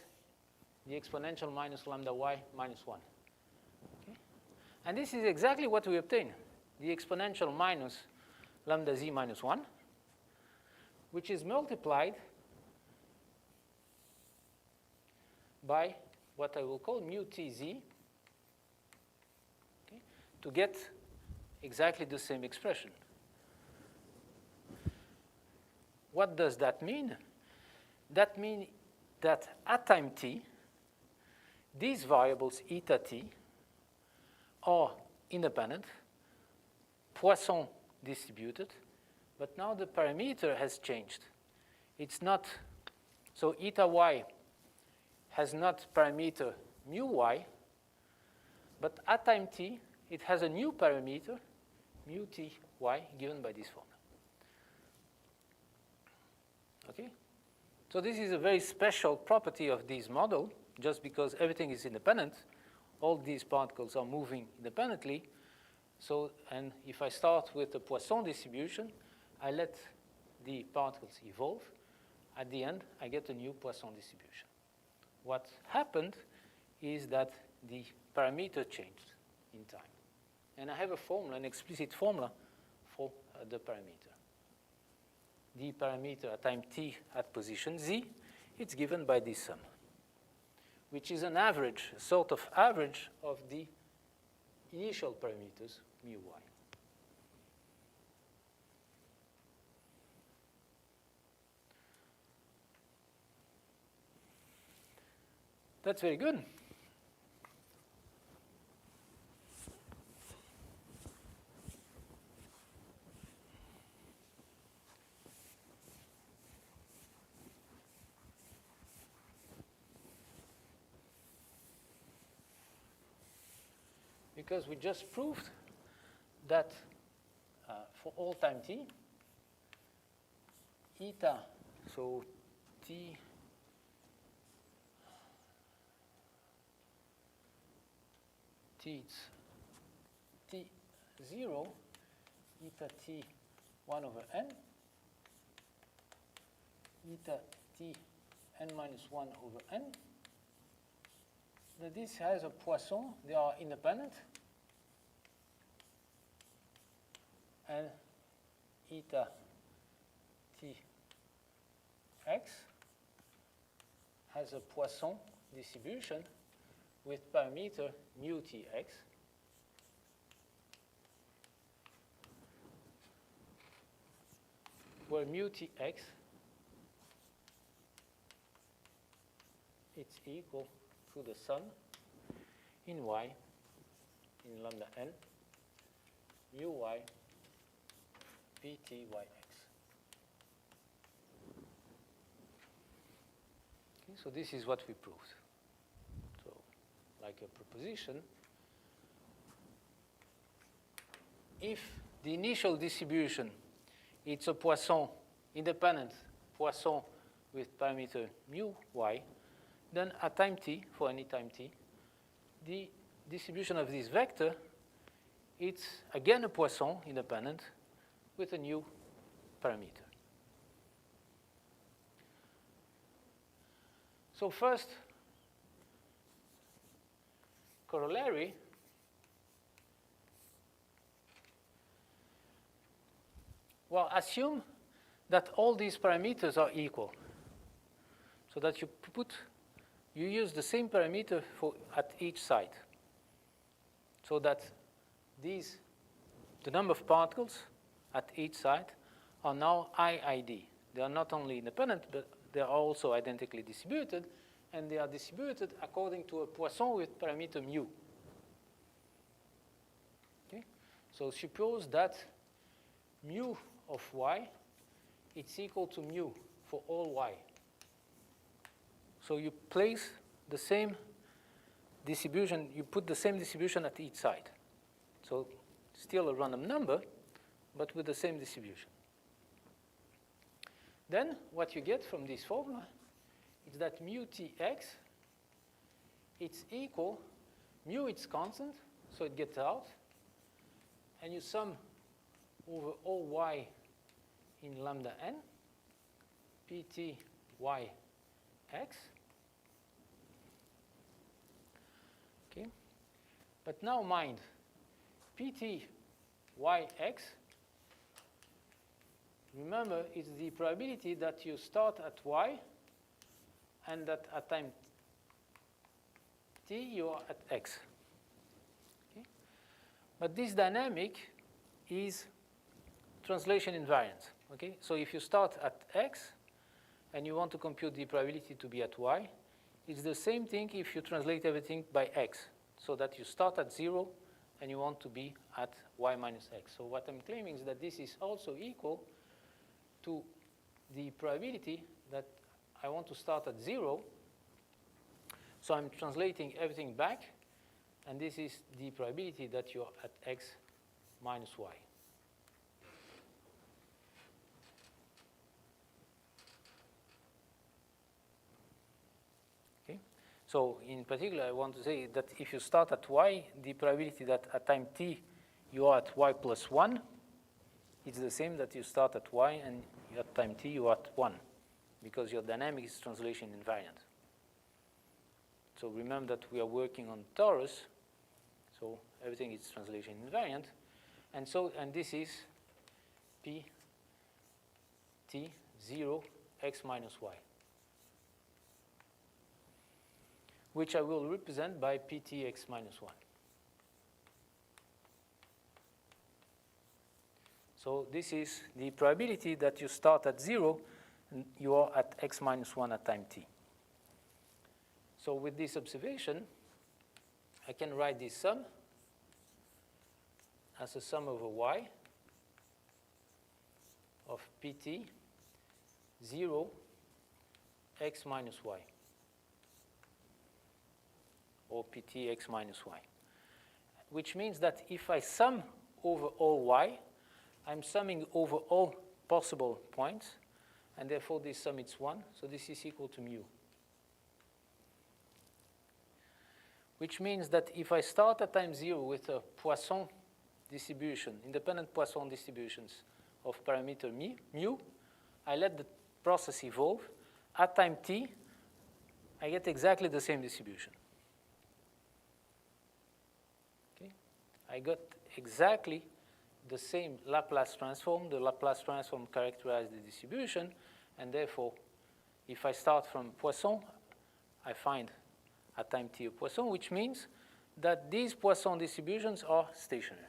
the exponential minus lambda y minus 1. Okay. And this is exactly what we obtain. The exponential minus lambda z minus 1, which is multiplied by what I will call mu tz, okay, to get exactly the same expression. What does that mean? That means that at time t, these variables eta t are independent, Poisson distributed, but now the parameter has changed. It's not, so eta y has not parameter mu y, but at time t, it has a new parameter, mu t y, given by this formula. Okay? So this is a very special property of this model, just because everything is independent, all these particles are moving independently. So, and if I start with the Poisson distribution, I let the particles evolve. At the end, I get a new Poisson distribution. What happened is that the parameter changed in time. And I have a formula, an explicit formula for the parameter. The parameter at time t at position z, it's given by this sum, which is an average, a sort of average of the initial parameters mu y. That's very good. Because we just proved that for all time t, eta, so t it's t0, eta t 1 over n, eta t n minus 1 over n, that this has a Poisson, they are independent, and eta t x has a Poisson distribution with parameter mu tx. where mu tx it's equal to the sum in y in lambda n mu y pt yx. Okay, so this is what we proved. So, like a proposition, if the initial distribution it's a Poisson, independent Poisson with parameter mu y, then at time t, for any time t, the distribution of this vector, it's again a Poisson independent with a new parameter. So first, corollary, well, assume that all these parameters are equal, so that you use the same parameter at each side, so that the number of particles at each side are now IID. They are not only independent, but they are also identically distributed, and they are distributed according to a Poisson with parameter mu. Okay? So suppose that mu of y, it's equal to mu for all y. So you place the same distribution, you put the same distribution at each side. So still a random number, but with the same distribution. Then what you get from this formula is that mu tx, it's equal, mu it's constant, so it gets out, and you sum over all y in lambda n, pt yx. Okay, but now mind, pt yx, remember, it's the probability that you start at y and that at time t you are at x. Okay? But this dynamic is translation invariant. Okay? So if you start at x and you want to compute the probability to be at y, it's the same thing if you translate everything by x, so that you start at 0 and you want to be at y minus x. So what I'm claiming is that this is also equal to the probability that I want to start at 0. So I'm translating everything back, and this is the probability that you're at x minus y. Okay? So in particular, I want to say that if you start at y, the probability that at time t you are at y plus 1, it's the same that you start at y and at time t you are at 1, because your dynamic is translation invariant. So remember that we are working on torus, so everything is translation invariant, and this is p t 0 x minus y, which I will represent by pt x minus 1. So this is the probability that you start at 0 and you are at x minus 1 at time t. So with this observation, I can write this sum as a sum over y of pt 0 x minus y, or pt x minus y, which means that if I sum over all y, I'm summing over all possible points, and therefore this sum is 1, so this is equal to mu. Which means that if I start at time 0 with a Poisson distribution, independent Poisson distributions of parameter mu, I let the process evolve. At time t, I get exactly the same distribution. Okay? I got exactly the same Laplace transform. The Laplace transform characterizes the distribution, and therefore, if I start from Poisson, I find at time t a Poisson, which means that these Poisson distributions are stationary.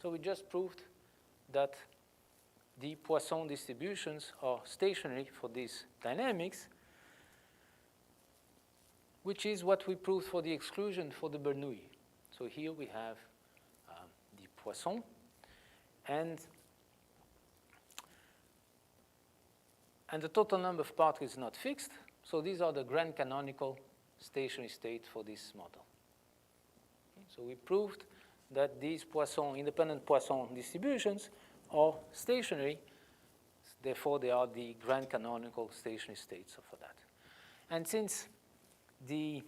So we just proved that the Poisson distributions are stationary for these dynamics, which is what we proved for the exclusion for the Bernoulli. So here we have the Poisson, and the total number of particles is not fixed. So these are the grand canonical stationary state for this model. Okay, so we proved that these Poisson, independent Poisson distributions are stationary, therefore they are the grand canonical stationary states for that. And since the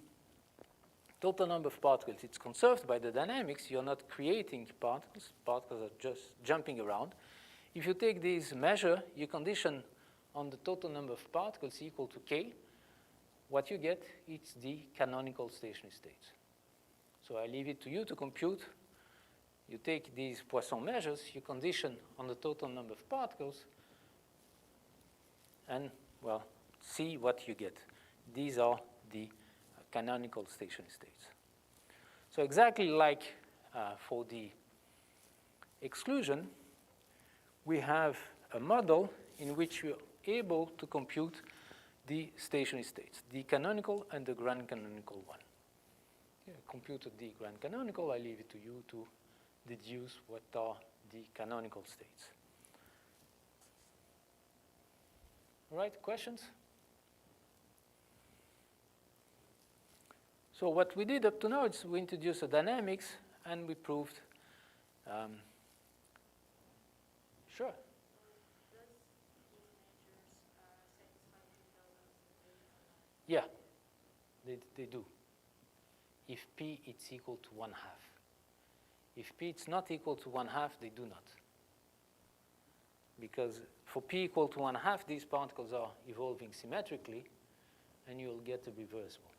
total number of particles is conserved by the dynamics, you're not creating particles, particles are just jumping around. If you take this measure, you condition on the total number of particles equal to k, what you get is the canonical stationary states. So I leave it to you to compute. You take these Poisson measures, you condition on the total number of particles, and, well, see what you get. These are the canonical stationary states. So exactly like for the exclusion, we have a model in which we are able to compute the stationary states, the canonical and the grand canonical one. Okay, I computed the grand canonical. I leave it to you to deduce what are the canonical states. All right, questions? So what we did up to now is we introduced the dynamics and we proved, sure. Yeah, they do. If P is equal to 1/2. If P is not equal to 1/2, they do not. Because for P equal to 1/2, these particles are evolving symmetrically, and you will get a reversible.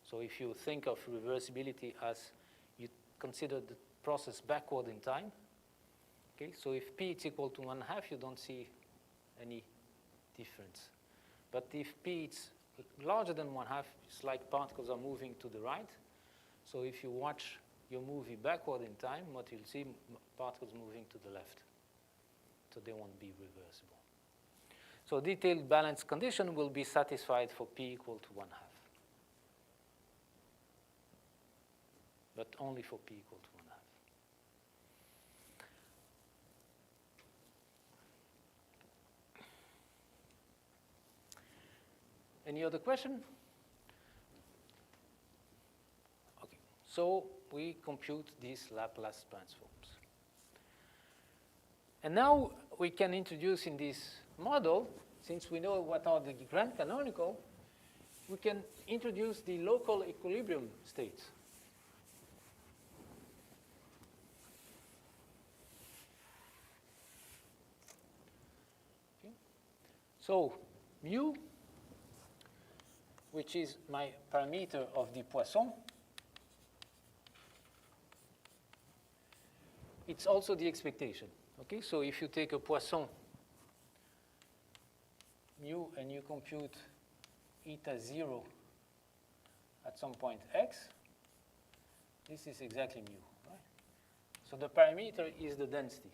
So if you think of reversibility as you consider the process backward in time, okay, so if P is equal to 1/2, you don't see any difference. But if P is larger than 1/2, it's like particles are moving to the right. So if you watch your movie backward in time, what you'll see, particles moving to the left. So they won't be reversible. So detailed balance condition will be satisfied for P equal to 1/2. But only for P equal to 1/2. Any other question? Okay, so we compute these Laplace transforms. And now we can introduce in this model, since we know what are the grand canonical, we can introduce the local equilibrium states. Okay. So mu, which is my parameter of the Poisson, it's also the expectation. Okay, so if you take a Poisson mu and you compute eta 0 at some point x, this is exactly mu, right? So the parameter is the density.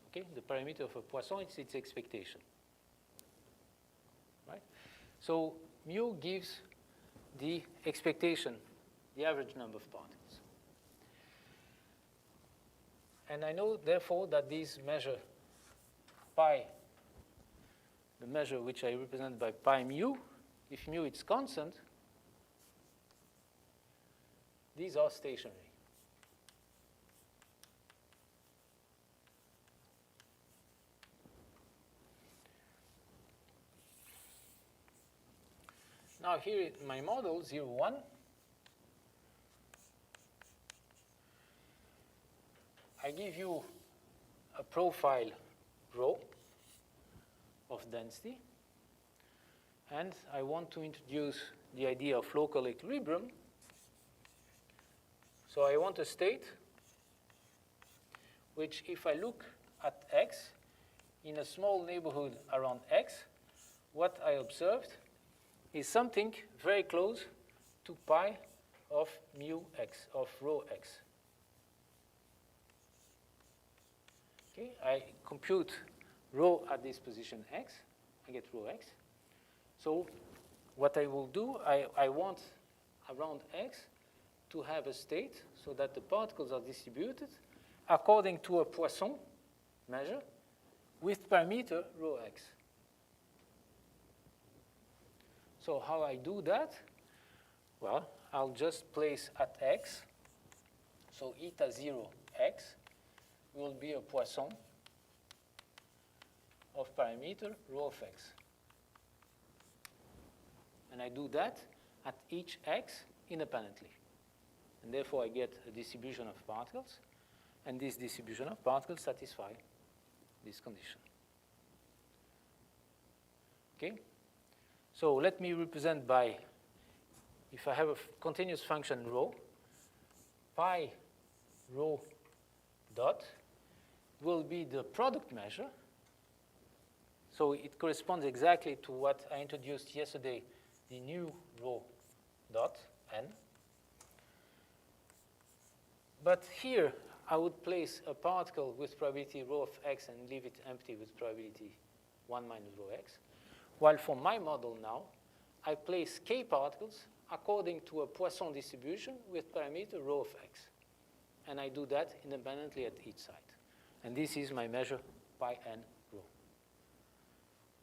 Okay, the parameter of a Poisson is its expectation. Right? So mu gives the expectation, the average number of particles. And I know, therefore, that these measure pi, the measure which I represent by pi mu, if mu is constant, these are stationary. Now here in my model, 0, 1, I give you a profile rho of density, and I want to introduce the idea of local equilibrium. So I want a state which, if I look at x in a small neighborhood around x, what I observed is something very close to pi of mu x, of rho x. Okay, I compute row at this position x. I get row x. So what I will do, I want around x to have a state so that the particles are distributed according to a Poisson measure with parameter rho x. So how I do that? Well, I'll just place at x, so eta 0 x will be a Poisson of parameter rho of x. And I do that at each x independently. And therefore, I get a distribution of particles. And this distribution of particles satisfy this condition. Okay? So let me represent by, if I have a continuous function rho, pi rho dot will be the product measure. So it corresponds exactly to what I introduced yesterday, the new rho dot n. But here, I would place a particle with probability rho of x and leave it empty with probability 1 minus rho x. While for my model now, I place k particles according to a Poisson distribution with parameter rho of x. And I do that independently at each side. And this is my measure pi n rho.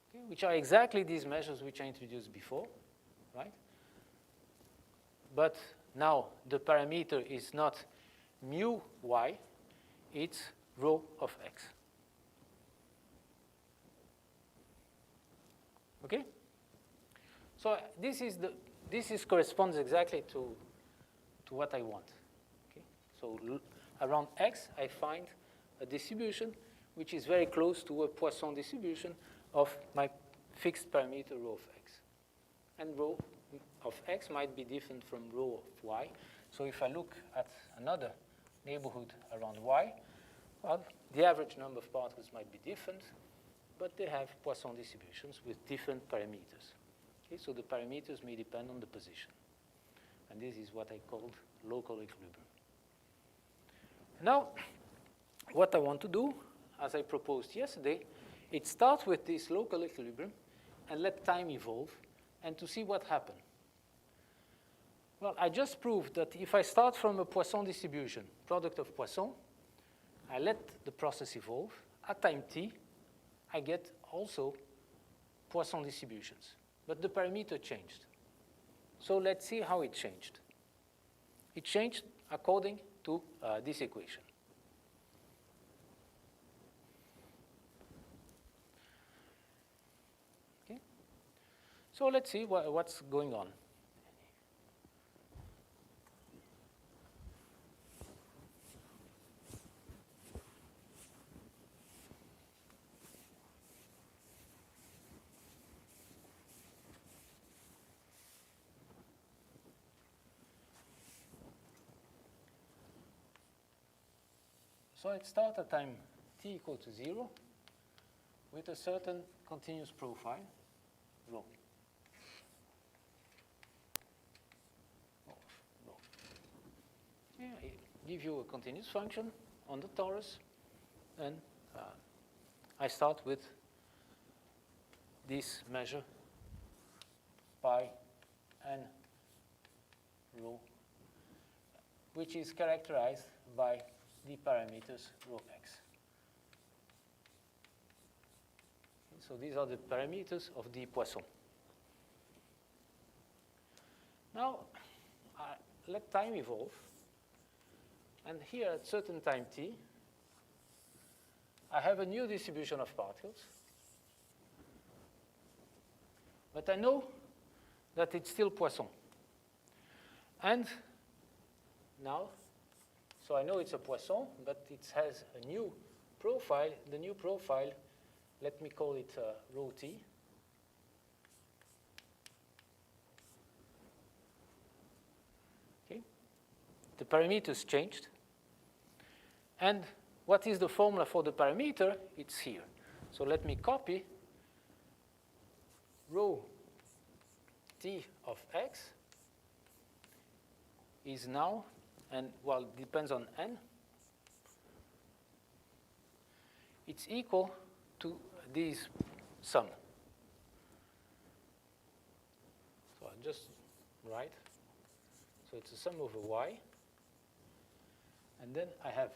Okay, which are exactly these measures which I introduced before, right? But now the parameter is not mu y, it's rho of x. Okay? So this corresponds exactly to what I want. Okay? So around x, I find a distribution which is very close to a Poisson distribution of my fixed parameter rho of x. And rho of x might be different from rho of y. So if I look at another neighborhood around y, well, the average number of particles might be different, but they have Poisson distributions with different parameters. Okay, so the parameters may depend on the position. And this is what I called local equilibrium. Now, what I want to do, as I proposed yesterday, is start with this local equilibrium and let time evolve and to see what happens. Well, I just proved that if I start from a Poisson distribution, product of Poisson, I let the process evolve. At time t, I get also Poisson distributions. But the parameter changed. So let's see how it changed. It changed according to this equation. Okay? So let's see what's going on. So it starts at time t equal to 0 with a certain continuous profile, rho. Yeah, I give you a continuous function on the torus, and I start with this measure, pi n rho, which is characterized by the parameters rho x. Okay, so these are the parameters of the Poisson. Now, let time evolve. And here at certain time t, I have a new distribution of particles. But I know that it's still Poisson. And now, so I know it's a Poisson, but it has a new profile. The new profile, let me call it rho t. Okay. The parameters changed. And what is the formula for the parameter? It's here. So let me copy rho t of x is now, and well, depends on n, it's equal to this sum. So I'll just write. So it's a sum over y. And then I have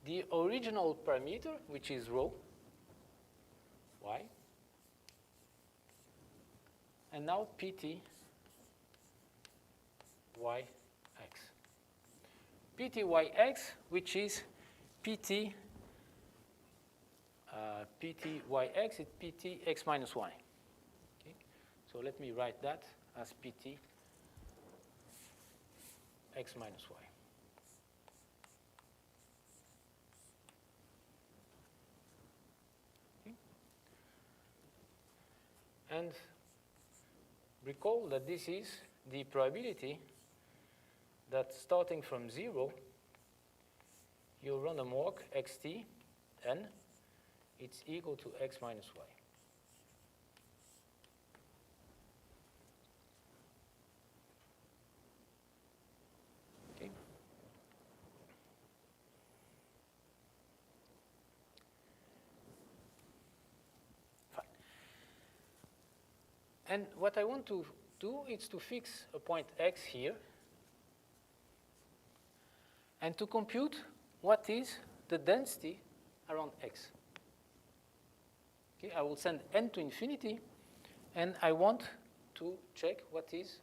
the original parameter, which is rho, y. And now pt yx. Pt yx, which is pt yx, is pt x minus y. Okay? So let me write that as pt x minus y. Okay? And recall that this is the probability that starting from 0, your random walk xt n, it's equal to x minus y. Okay. Fine. And what I want to do is to fix a point x here and to compute what is the density around x. Okay, I will send n to infinity, and I want to check what is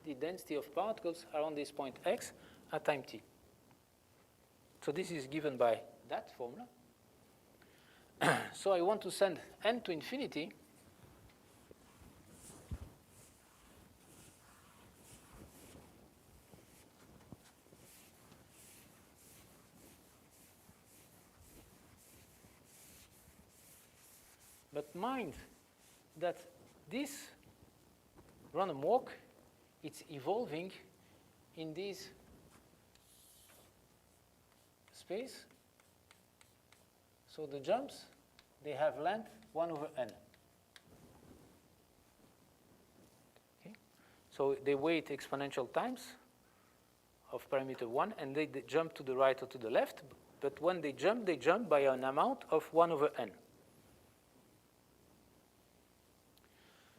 the density of particles around this point x at time t. So this is given by that formula. So I want to send n to infinity. But mind that this random walk, it's evolving in this space. So the jumps, they have length 1 over n. Okay? So they weight exponential times of parameter 1, and they jump to the right or to the left. But when they jump by an amount of 1 over n.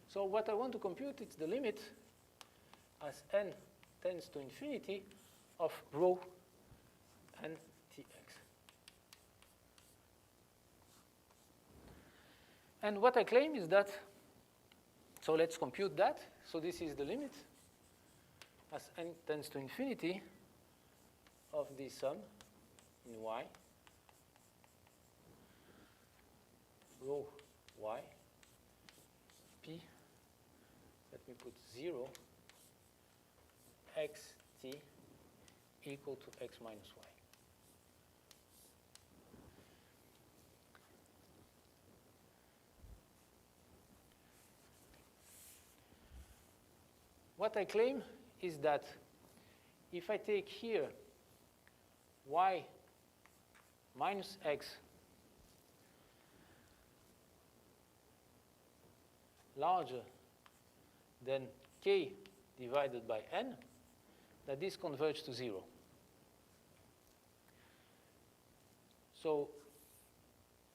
So what I want to compute is the limit as n tends to infinity of rho n tx. And what I claim is that, so let's compute that. So this is the limit as n tends to infinity of this sum in y, rho y, p. Let me put 0, xt equal to x minus y. What I claim is that if I take here y minus x larger than k divided by n, that this converges to 0. So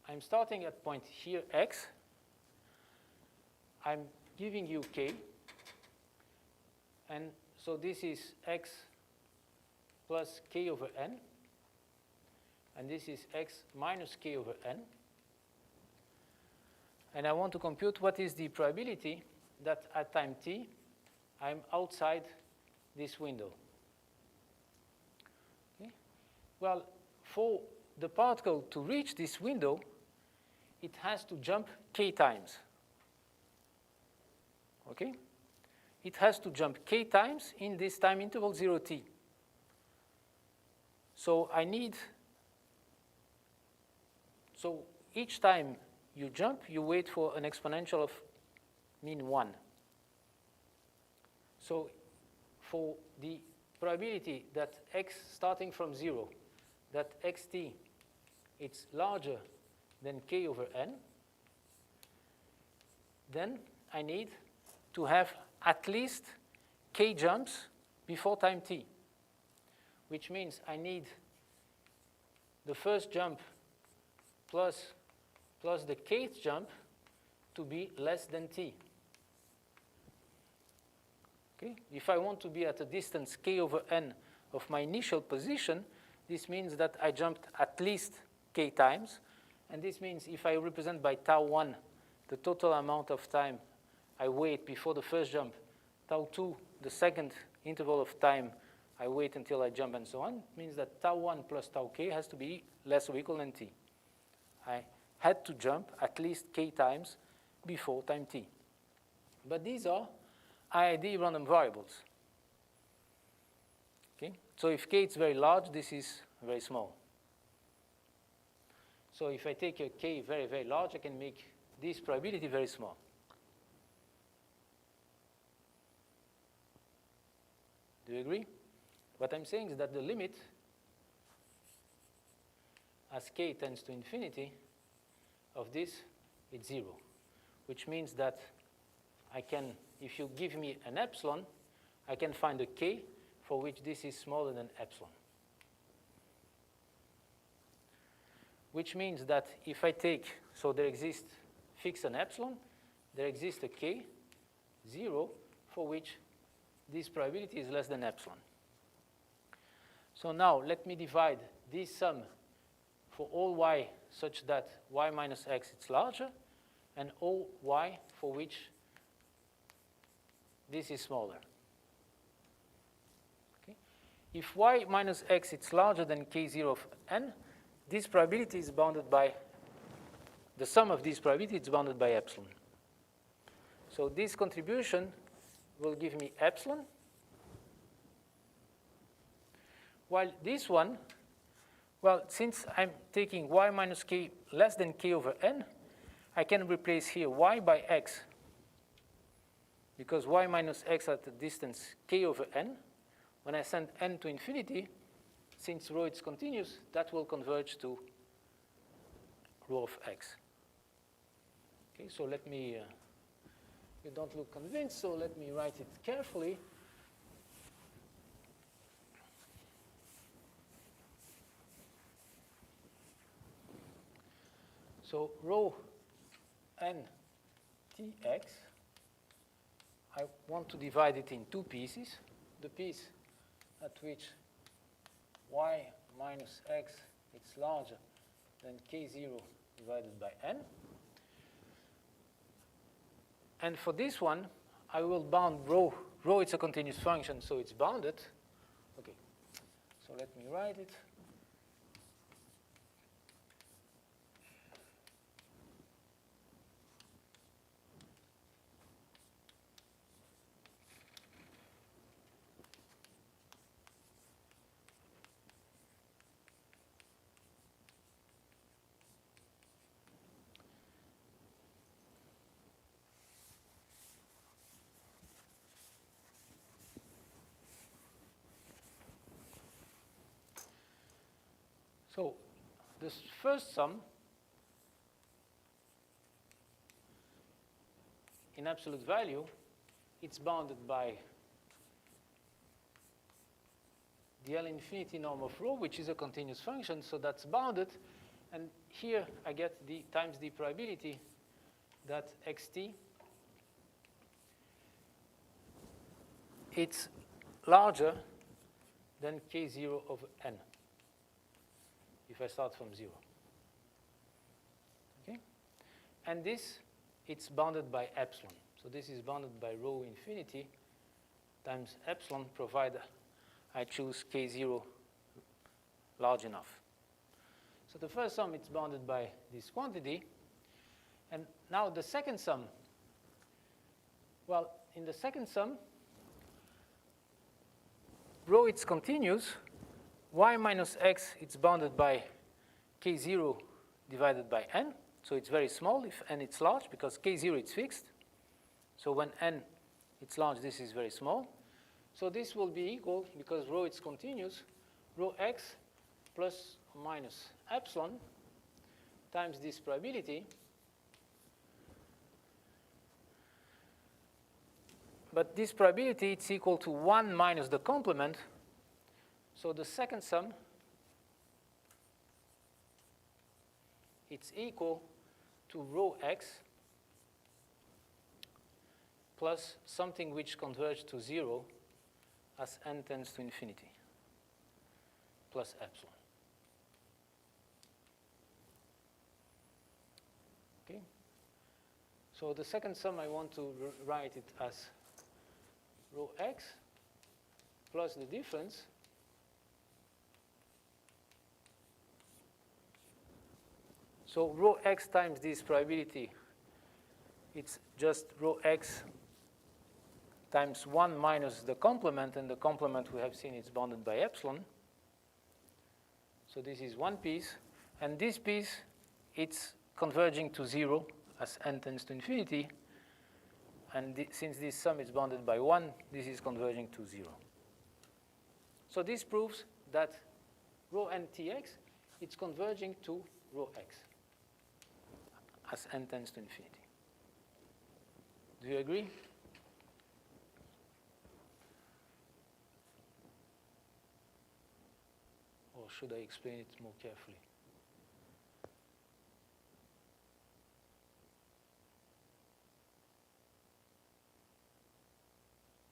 I'm starting at point here x. I'm giving you k. And so this is x plus k over n. And this is x minus k over n. And I want to compute what is the probability that at time t, I'm outside this window. Okay? Well, for the particle to reach this window, it has to jump k times. Okay? It has to jump k times in this time interval 0t. So so each time you jump, you wait for an exponential of mean 1. So for the probability that x starting from 0, that xt it's larger than k over n, then I need to have at least k jumps before time t, which means I need the first jump plus plus the kth jump to be less than t. Okay? If I want to be at a distance k over n of my initial position, this means that I jumped at least k times. And this means if I represent by tau 1 the total amount of time I wait before the first jump, tau 2 the second interval of time I wait until I jump, and so on, it means that tau 1 plus tau k has to be less or equal than t. I had to jump at least k times before time t. But these are IID random variables. Okay? So if k is very large, this is very small. So if I take a k very, very large, I can make this probability very small. Do you agree? What I'm saying is that the limit, as k tends to infinity, of this is 0, which means that I can, if you give me an epsilon, I can find a k for which this is smaller than epsilon. Which means that if I take, so there exists fix an epsilon, there exists a k, 0, for which this probability is less than epsilon. So now let me divide this sum for all y such that y minus x is larger, and all y for which this is smaller. Okay? If y minus x is larger than k0 of n, this probability is bounded by, the sum of these probabilities is bounded by epsilon. So this contribution will give me epsilon, while this one, well, since I'm taking y minus k less than k over n, I can replace here y by x, because y minus x at the distance k over n, when I send n to infinity, since rho is continuous, that will converge to rho of x. Okay, so let me, you don't look convinced, so let me write it carefully. So rho n tx, I want to divide it in two pieces. The piece at which y minus x is larger than k0 divided by n. And for this one, I will bound rho. Rho is a continuous function, so it's bounded. Okay, so let me write it. So this first sum in absolute value, it's bounded by the L infinity norm of rho, which is a continuous function, so that's bounded. And here I get the times the probability that xt, it's larger than k0 over n, if I start from 0. Okay? And this, it's bounded by epsilon. So this is bounded by rho infinity times epsilon, provided I choose k0 large enough. So the first sum, it's bounded by this quantity. And now the second sum, well, in the second sum, rho, it's continuous. Y minus x, it's bounded by k0 divided by n. So it's very small if n it's large, because k0 it's fixed. So when n it's large, this is very small. So this will be equal, because rho it's continuous, rho x plus or minus epsilon times this probability. But this probability, it's equal to 1 minus the complement. So the second sum, it's equal to rho x plus something which converges to 0 as n tends to infinity plus epsilon. Okay? So the second sum, I want to write it as rho x plus the difference so rho x times this probability, it's just rho x times 1 minus the complement, and the complement we have seen is bounded by epsilon. So this is one piece, and this piece, it's converging to 0 as n tends to infinity, and since this sum is bounded by 1, this is converging to 0. So this proves that rho n tx, it's converging to rho x as n tends to infinity. Do you agree? Or should I explain it more carefully?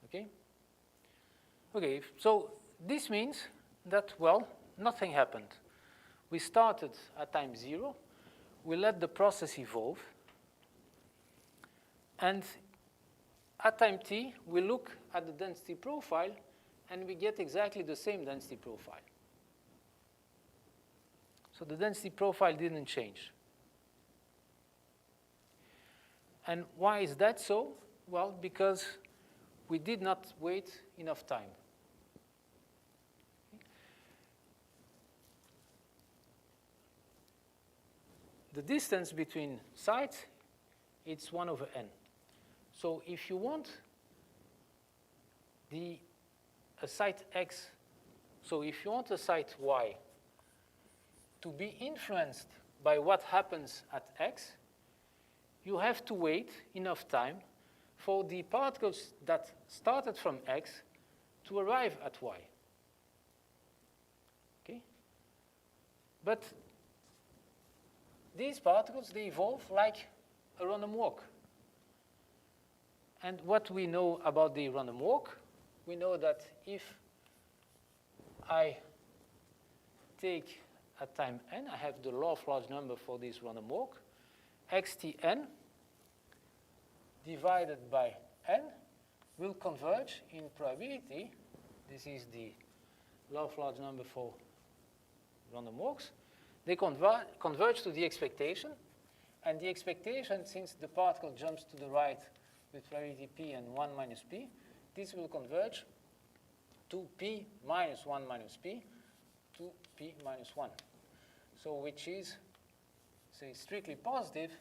Okay? Okay, so this means that, well, nothing happened. We started at time 0. We let the process evolve. And at time t, we look at the density profile, and we get exactly the same density profile. So the density profile didn't change. And why is that so? Well, because we did not wait enough time. The distance between sites, it's 1 over n. So if you want a site x, so if you want a site y to be influenced by what happens at x, you have to wait enough time for the particles that started from x to arrive at y. Okay? But these particles, they evolve like a random walk. And what we know about the random walk, we know that if I take at time n, I have the law of large number for this random walk, xtn divided by n will converge in probability. This is the law of large number for random walks. They converge to the expectation, and the expectation, since the particle jumps to the right with probability p and 1 minus p, this will converge to p minus 1 minus p to p minus 1. So which is, say, strictly positive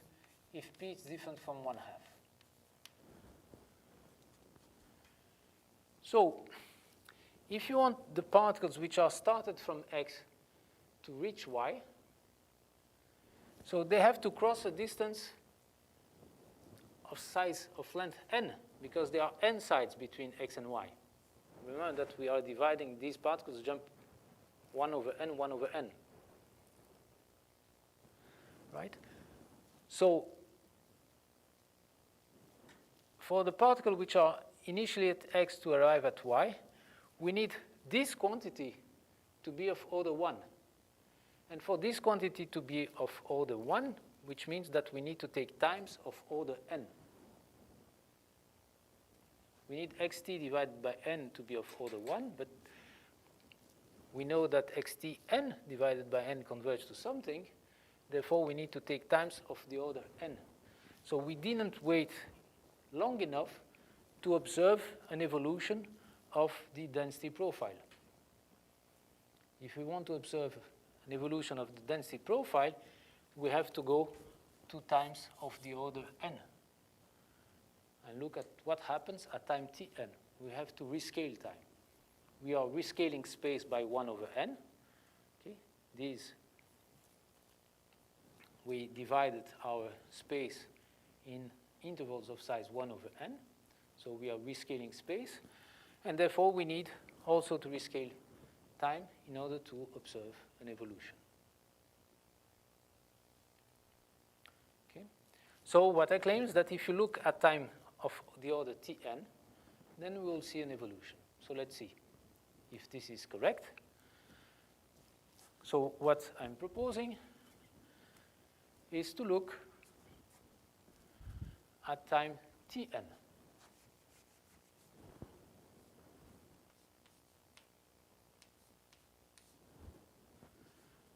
if p is different from 1/2. So if you want the particles which are started from x to reach y, so they have to cross a distance of size of length n, because there are n sides between x and y. Remember that we are dividing these particles, jump 1 over n, 1 over n. Right? So for the particle which are initially at x to arrive at y, we need this quantity to be of order 1. And for this quantity to be of order 1, which means that we need to take times of order n. We need xt divided by n to be of order 1, but we know that xtn divided by n converges to something. Therefore, we need to take times of the order n. So we didn't wait long enough to observe an evolution of the density profile. If we want to observe an evolution of the density profile, we have to go 2 times of the order n. And look at what happens at time tn. We have to rescale time. We are rescaling space by 1 over n. Okay? We divided our space in intervals of size 1 over n. So we are rescaling space. And therefore, we need also to rescale time in order to observe an evolution. Okay? So what I claim is that if you look at time of the order Tn, then we will see an evolution. So let's see if this is correct. So what I'm proposing is to look at time Tn.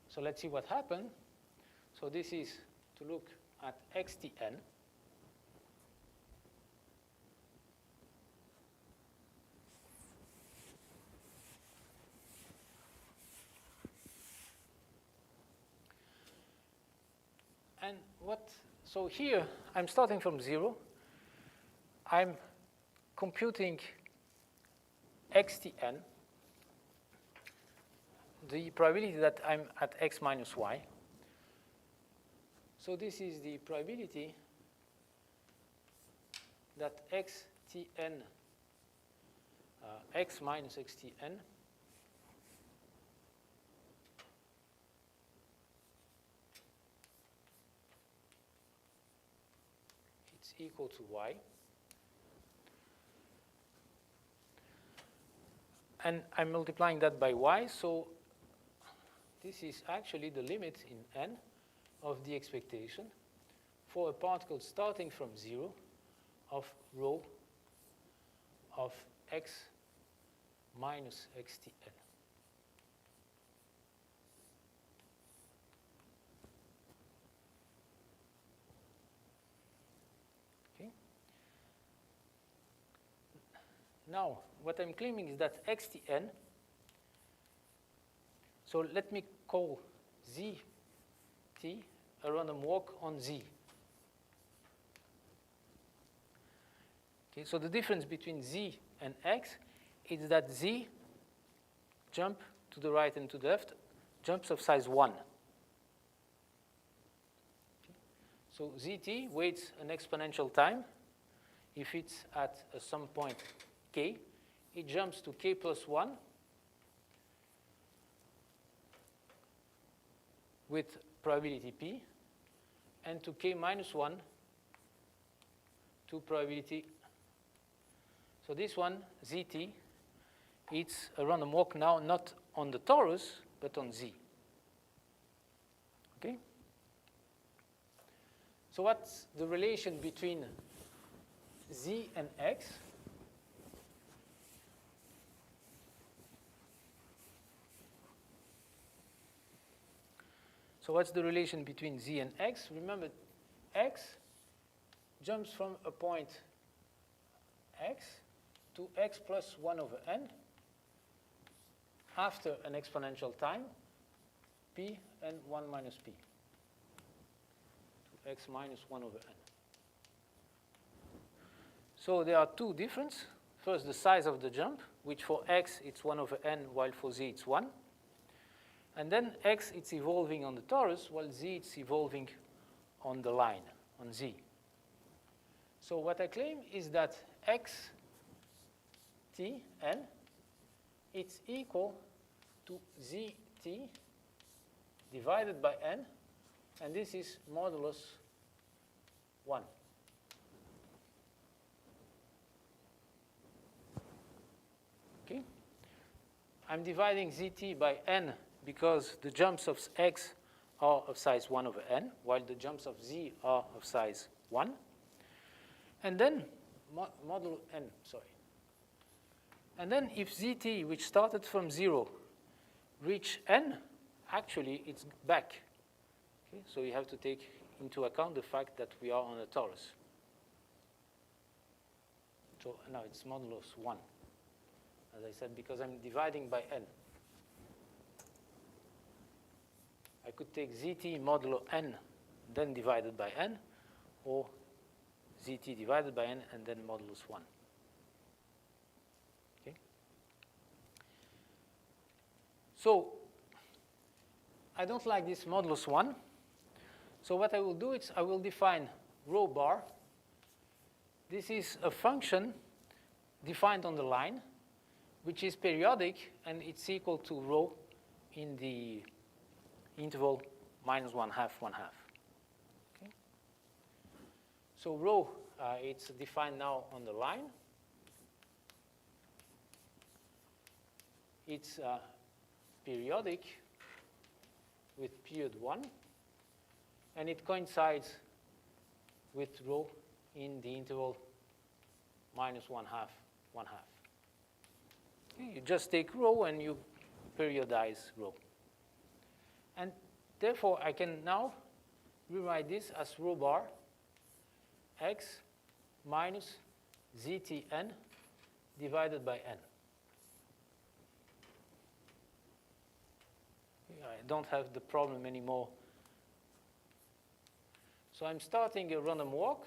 So let's see what happened. So this is to look at xtn. And so here I'm starting from 0. I'm computing xtn, the probability that I'm at x minus y. So this is the probability that xtn, x minus xtn, it's equal to y. And I'm multiplying that by y, so this is actually the limit in n of the expectation for a particle starting from 0 of rho of x minus xtn. Okay. Now, what I'm claiming is that xtn, so let me call zt a random walk on z. Okay, so the difference between z and x is that z jump to the right and to the left, jumps of size 1. Okay. So zt waits an exponential time. If it's at some point k, it jumps to k plus 1 with probability p, and to k minus 1 to probability. So this one, zt, it's a random walk now not on the torus, but on z. Okay? So what's the relation between z and x? So what's the relation between z and x? Remember, x jumps from a point x to x plus 1 over n after an exponential time, p and 1 minus p, to x minus 1 over n. So there are two differences. First, the size of the jump, which for x it's 1 over n, while for z it's 1. And then x, it's evolving on the torus, while z, it's evolving on the line, on z. So what I claim is that x t n, it's equal to zt divided by n, and this is modulus 1. Okay? I'm dividing zt by n because the jumps of x are of size 1 over n, while the jumps of z are of size 1. And then, modulo n, sorry. And then if zt, which started from 0, reach n, actually it's back. Okay? So you have to take into account the fact that we are on a torus. So now it's modulus 1, as I said, because I'm dividing by n. I could take zt modulo n, then divided by n, or zt divided by n, and then modulus 1. Okay? So I don't like this modulus 1. So what I will do is I will define rho bar. This is a function defined on the line, which is periodic, and it's equal to rho in the interval minus 1/2, 1/2. Okay? So rho, it's defined now on the line. It's periodic with period 1, and it coincides with rho in the interval minus 1/2, 1/2. Okay, you just take rho and you periodize rho. And therefore, I can now rewrite this as rho bar x minus ztn divided by n. I don't have the problem anymore. So I'm starting a random walk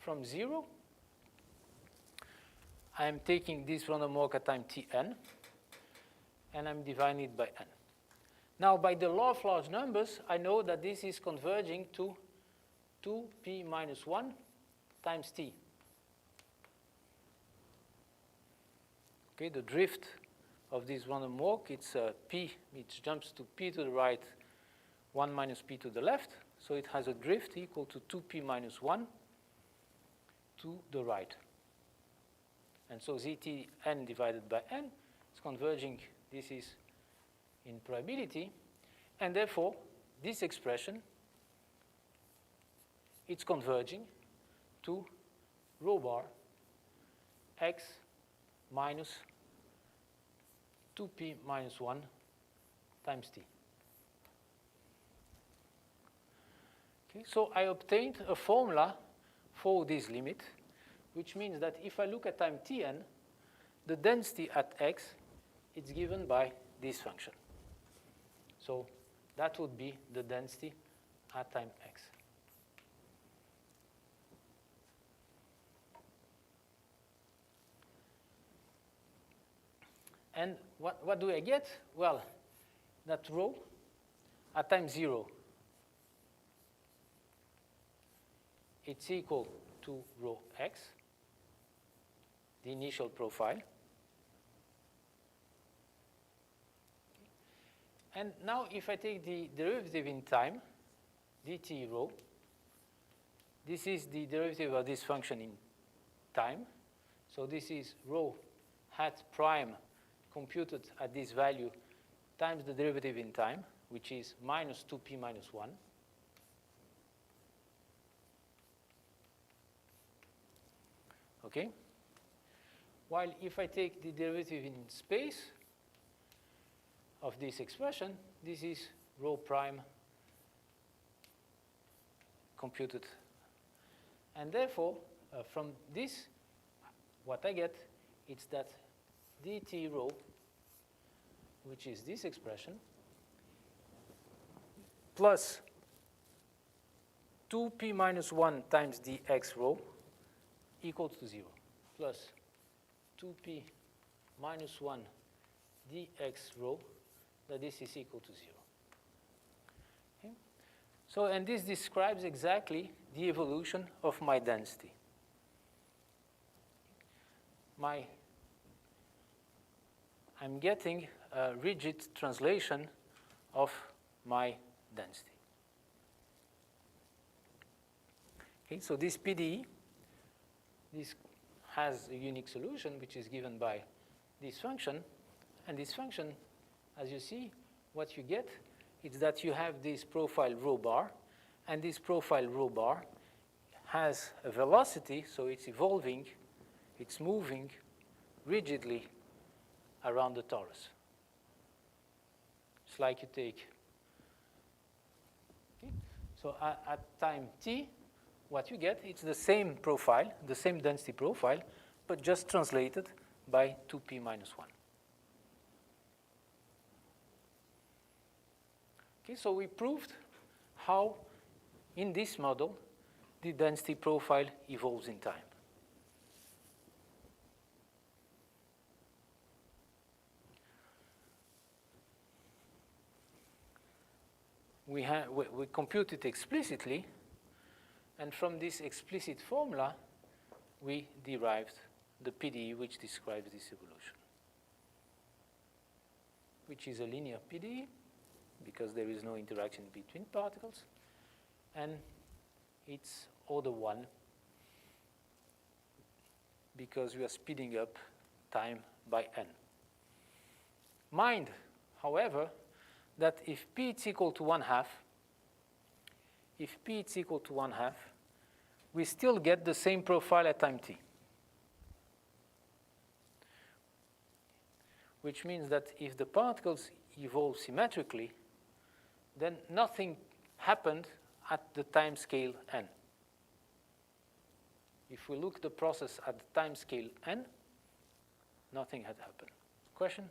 from 0. I'm taking this random walk at time tn, and I'm dividing it by n. Now, by the law of large numbers, I know that this is converging to 2p minus 1 times t. Okay, the drift of this random walk, it's p, it jumps to p to the right, 1 minus p to the left. So it has a drift equal to 2p minus 1 to the right. And so ztn divided by n is converging. This is in probability. And therefore, this expression, it's converging to rho bar x minus 2p minus 1 times t. Okay, so I obtained a formula for this limit, which means that if I look at time tn, the density at x is given by this function. So that would be the density at time x. And what do I get? Well, that rho at time 0, it's equal to rho x, the initial profile. And now if I take the derivative in time, dt rho, this is the derivative of this function in time. So this is rho hat prime computed at this value times the derivative in time, which is minus 2p minus 1. Okay? While if I take the derivative in space of this expression, this is rho prime computed. And therefore, from this, what I get is that dt rho, which is this expression, plus 2p minus 1 times dx rho equals to 0, plus 2p minus 1 dx rho, that this is equal to 0. Okay? So, and this describes exactly the evolution of my density. I'm getting a rigid translation of my density. Okay, so this PDE, this has a unique solution, which is given by this function. And this function, as you see, what you get is that you have this profile rho bar, and this profile rho bar has a velocity, so it's evolving, it's moving rigidly around the torus. It's like you take. Okay. So at time t, what you get, it's the same profile, the same density profile, but just translated by 2p minus 1. Okay, so we proved how, in this model, the density profile evolves in time. We compute it explicitly, and from this explicit formula, we derived the PDE which describes this evolution, which is a linear PDE because there is no interaction between particles, and it's order 1 because we are speeding up time by n. Mind, however, that if p is equal to 1/2, if p is equal to 1/2, we still get the same profile at time t. Which means that if the particles evolve symmetrically, then nothing happened at the time scale n. If we look at the process at the time scale n, nothing had happened. Question?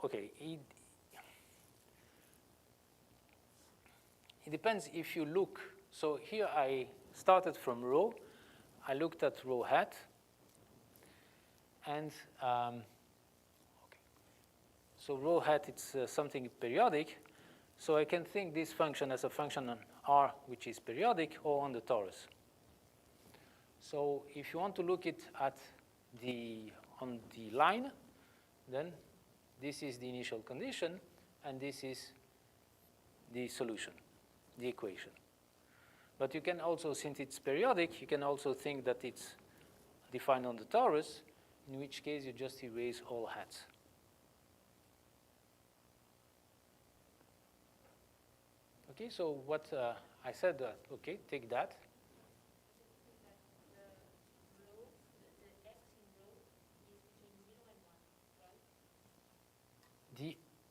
Okay, it depends if you look. So here I started from row. I looked at row hat. And so row hat, it's something periodic. So I can think this function as a function on R, which is periodic, or on the torus. So if you want to look it at on the line, then this is the initial condition, and this is the solution, the equation. But you can also, since it's periodic, you can also think that it's defined on the torus, in which case you just erase all hats. Okay, so what I said, okay, take that.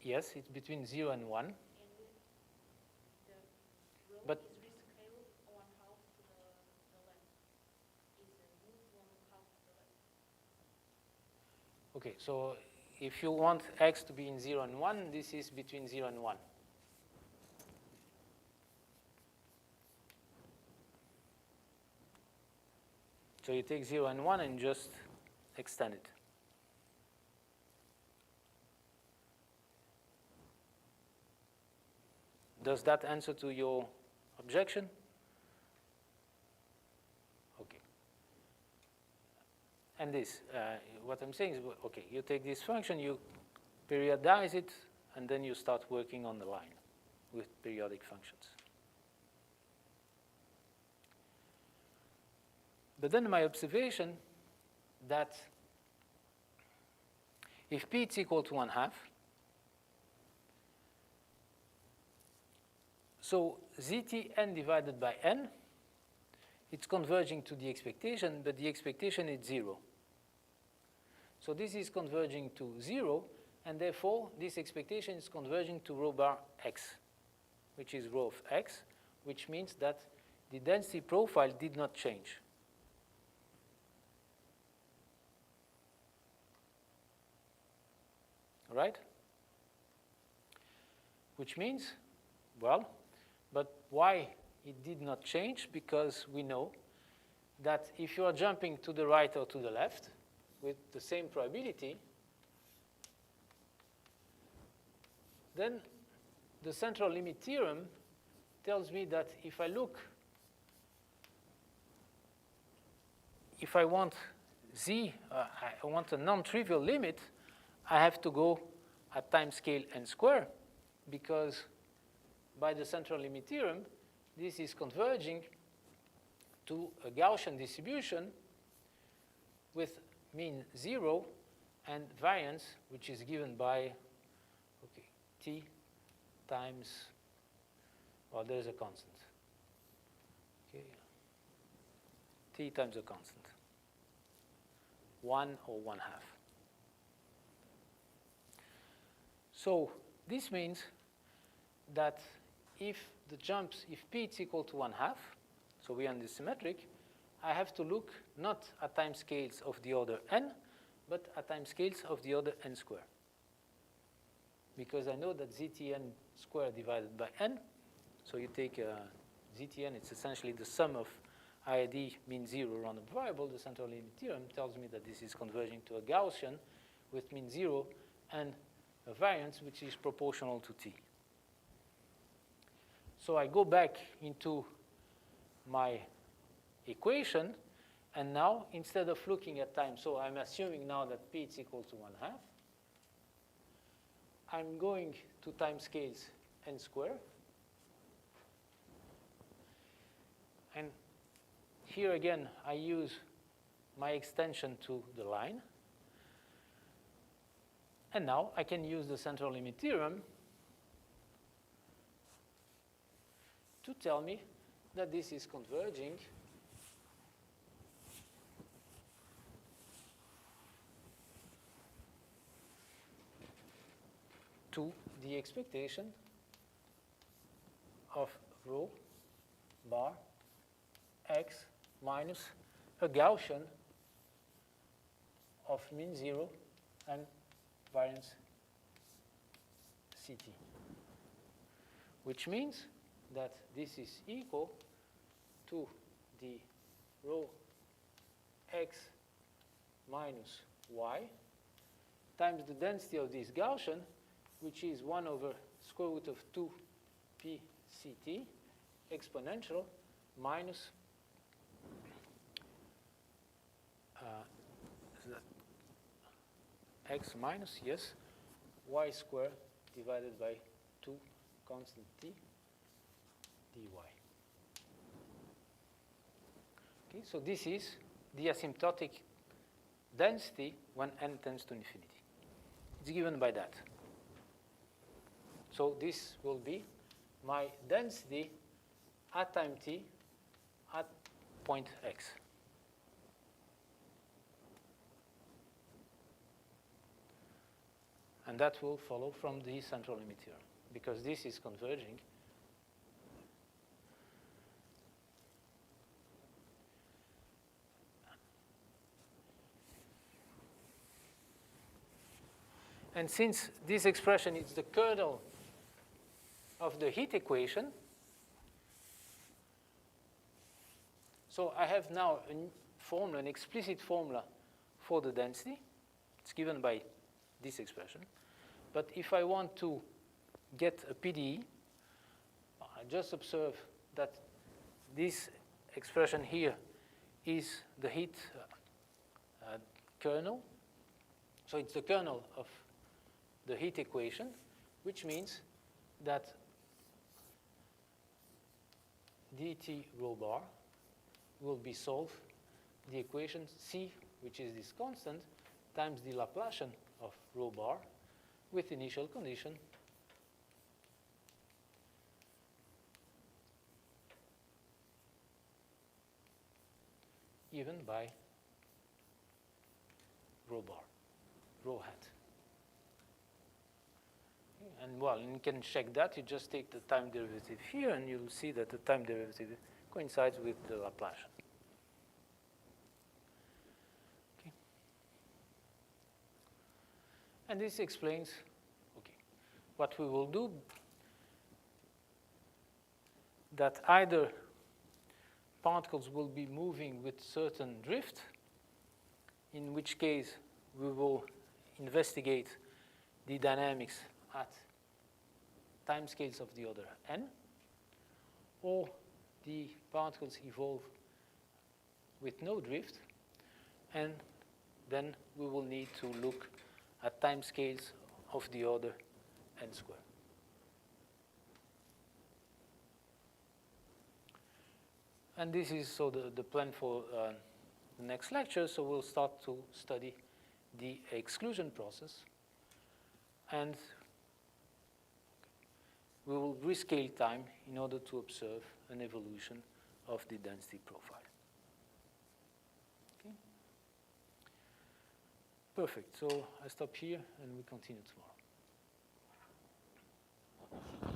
Yes, it's between 0 and 1. But is rescaled 1/2 to the left. Is moved 1/2 to the left. Okay, so if you want x to be in 0 and 1, this is between 0 and 1. So you take 0 and 1 and just extend it. Does that answer to your objection? Okay. And this, what I'm saying is, okay, you take this function, you periodize it, and then you start working on the line with periodic functions. But then my observation that if p is equal to 1/2, so ztn divided by n, it's converging to the expectation, but the expectation is 0. So this is converging to 0, and therefore this expectation is converging to rho bar x, which is rho of x, which means that the density profile did not change. Right? Which means, well, but why it did not change? Because we know that if you are jumping to the right or to the left with the same probability, then the central limit theorem tells me that if I look, if I want z, I want a non-trivial limit, I have to go at time scale n square, because by the central limit theorem, this is converging to a Gaussian distribution with mean 0 and variance, which is given by t times, well, there's a constant. Okay. T times a constant. 1 or 1/2. So this means that if the jumps, if p is equal to 1/2, so we are in the symmetric, I have to look not at time scales of the order n, but at time scales of the order n square. Because I know that ztn square divided by n, so you take ztn, it's essentially the sum of IID mean 0 random variable. The central limit theorem tells me that this is converging to a Gaussian with mean 0 and a variance which is proportional to t. So I go back into my equation, And now, instead of looking at time, so I'm assuming now that p is equal to 1/2. I'm going to time scales n squared. And here again, I use my extension to the line. And now I can use the central limit theorem to tell me that this is converging to the expectation of rho bar x minus a Gaussian of mean 0 and variance CT, which means that this is equal to the rho x minus y times the density of this Gaussian, which is 1 over square root of 2p ct exponential minus x minus, yes, y squared divided by 2 constant t dy. Okay, so this is the asymptotic density when n tends to infinity. It's given by that. So this will be my density at time t at point x. And that will follow from the central limit theorem, because this is converging. And since this expression is the kernel of the heat equation, so I have now a formula, an explicit formula for the density. It's given by this expression. But if I want to get a PDE, I just observe that this expression here is the heat kernel. So it's the kernel of the heat equation, which means that dt rho bar will be solved the equation C, which is this constant, times the Laplacian of rho bar with initial condition given by rho bar, rho hat. And well, you can check that. You just take the time derivative here, and you'll see that the time derivative coincides with the Laplacian. Okay. And this explains, okay, what we will do, that either particles will be moving with certain drift, in which case we will investigate the dynamics at timescales of the order n, or the particles evolve with no drift, and then we will need to look at timescales of the order n squared. And this is so the plan for the next lecture. So we'll start to study the exclusion process, and we will rescale time in order to observe an evolution of the density profile. Okay. Perfect. So I stop here, and we continue tomorrow.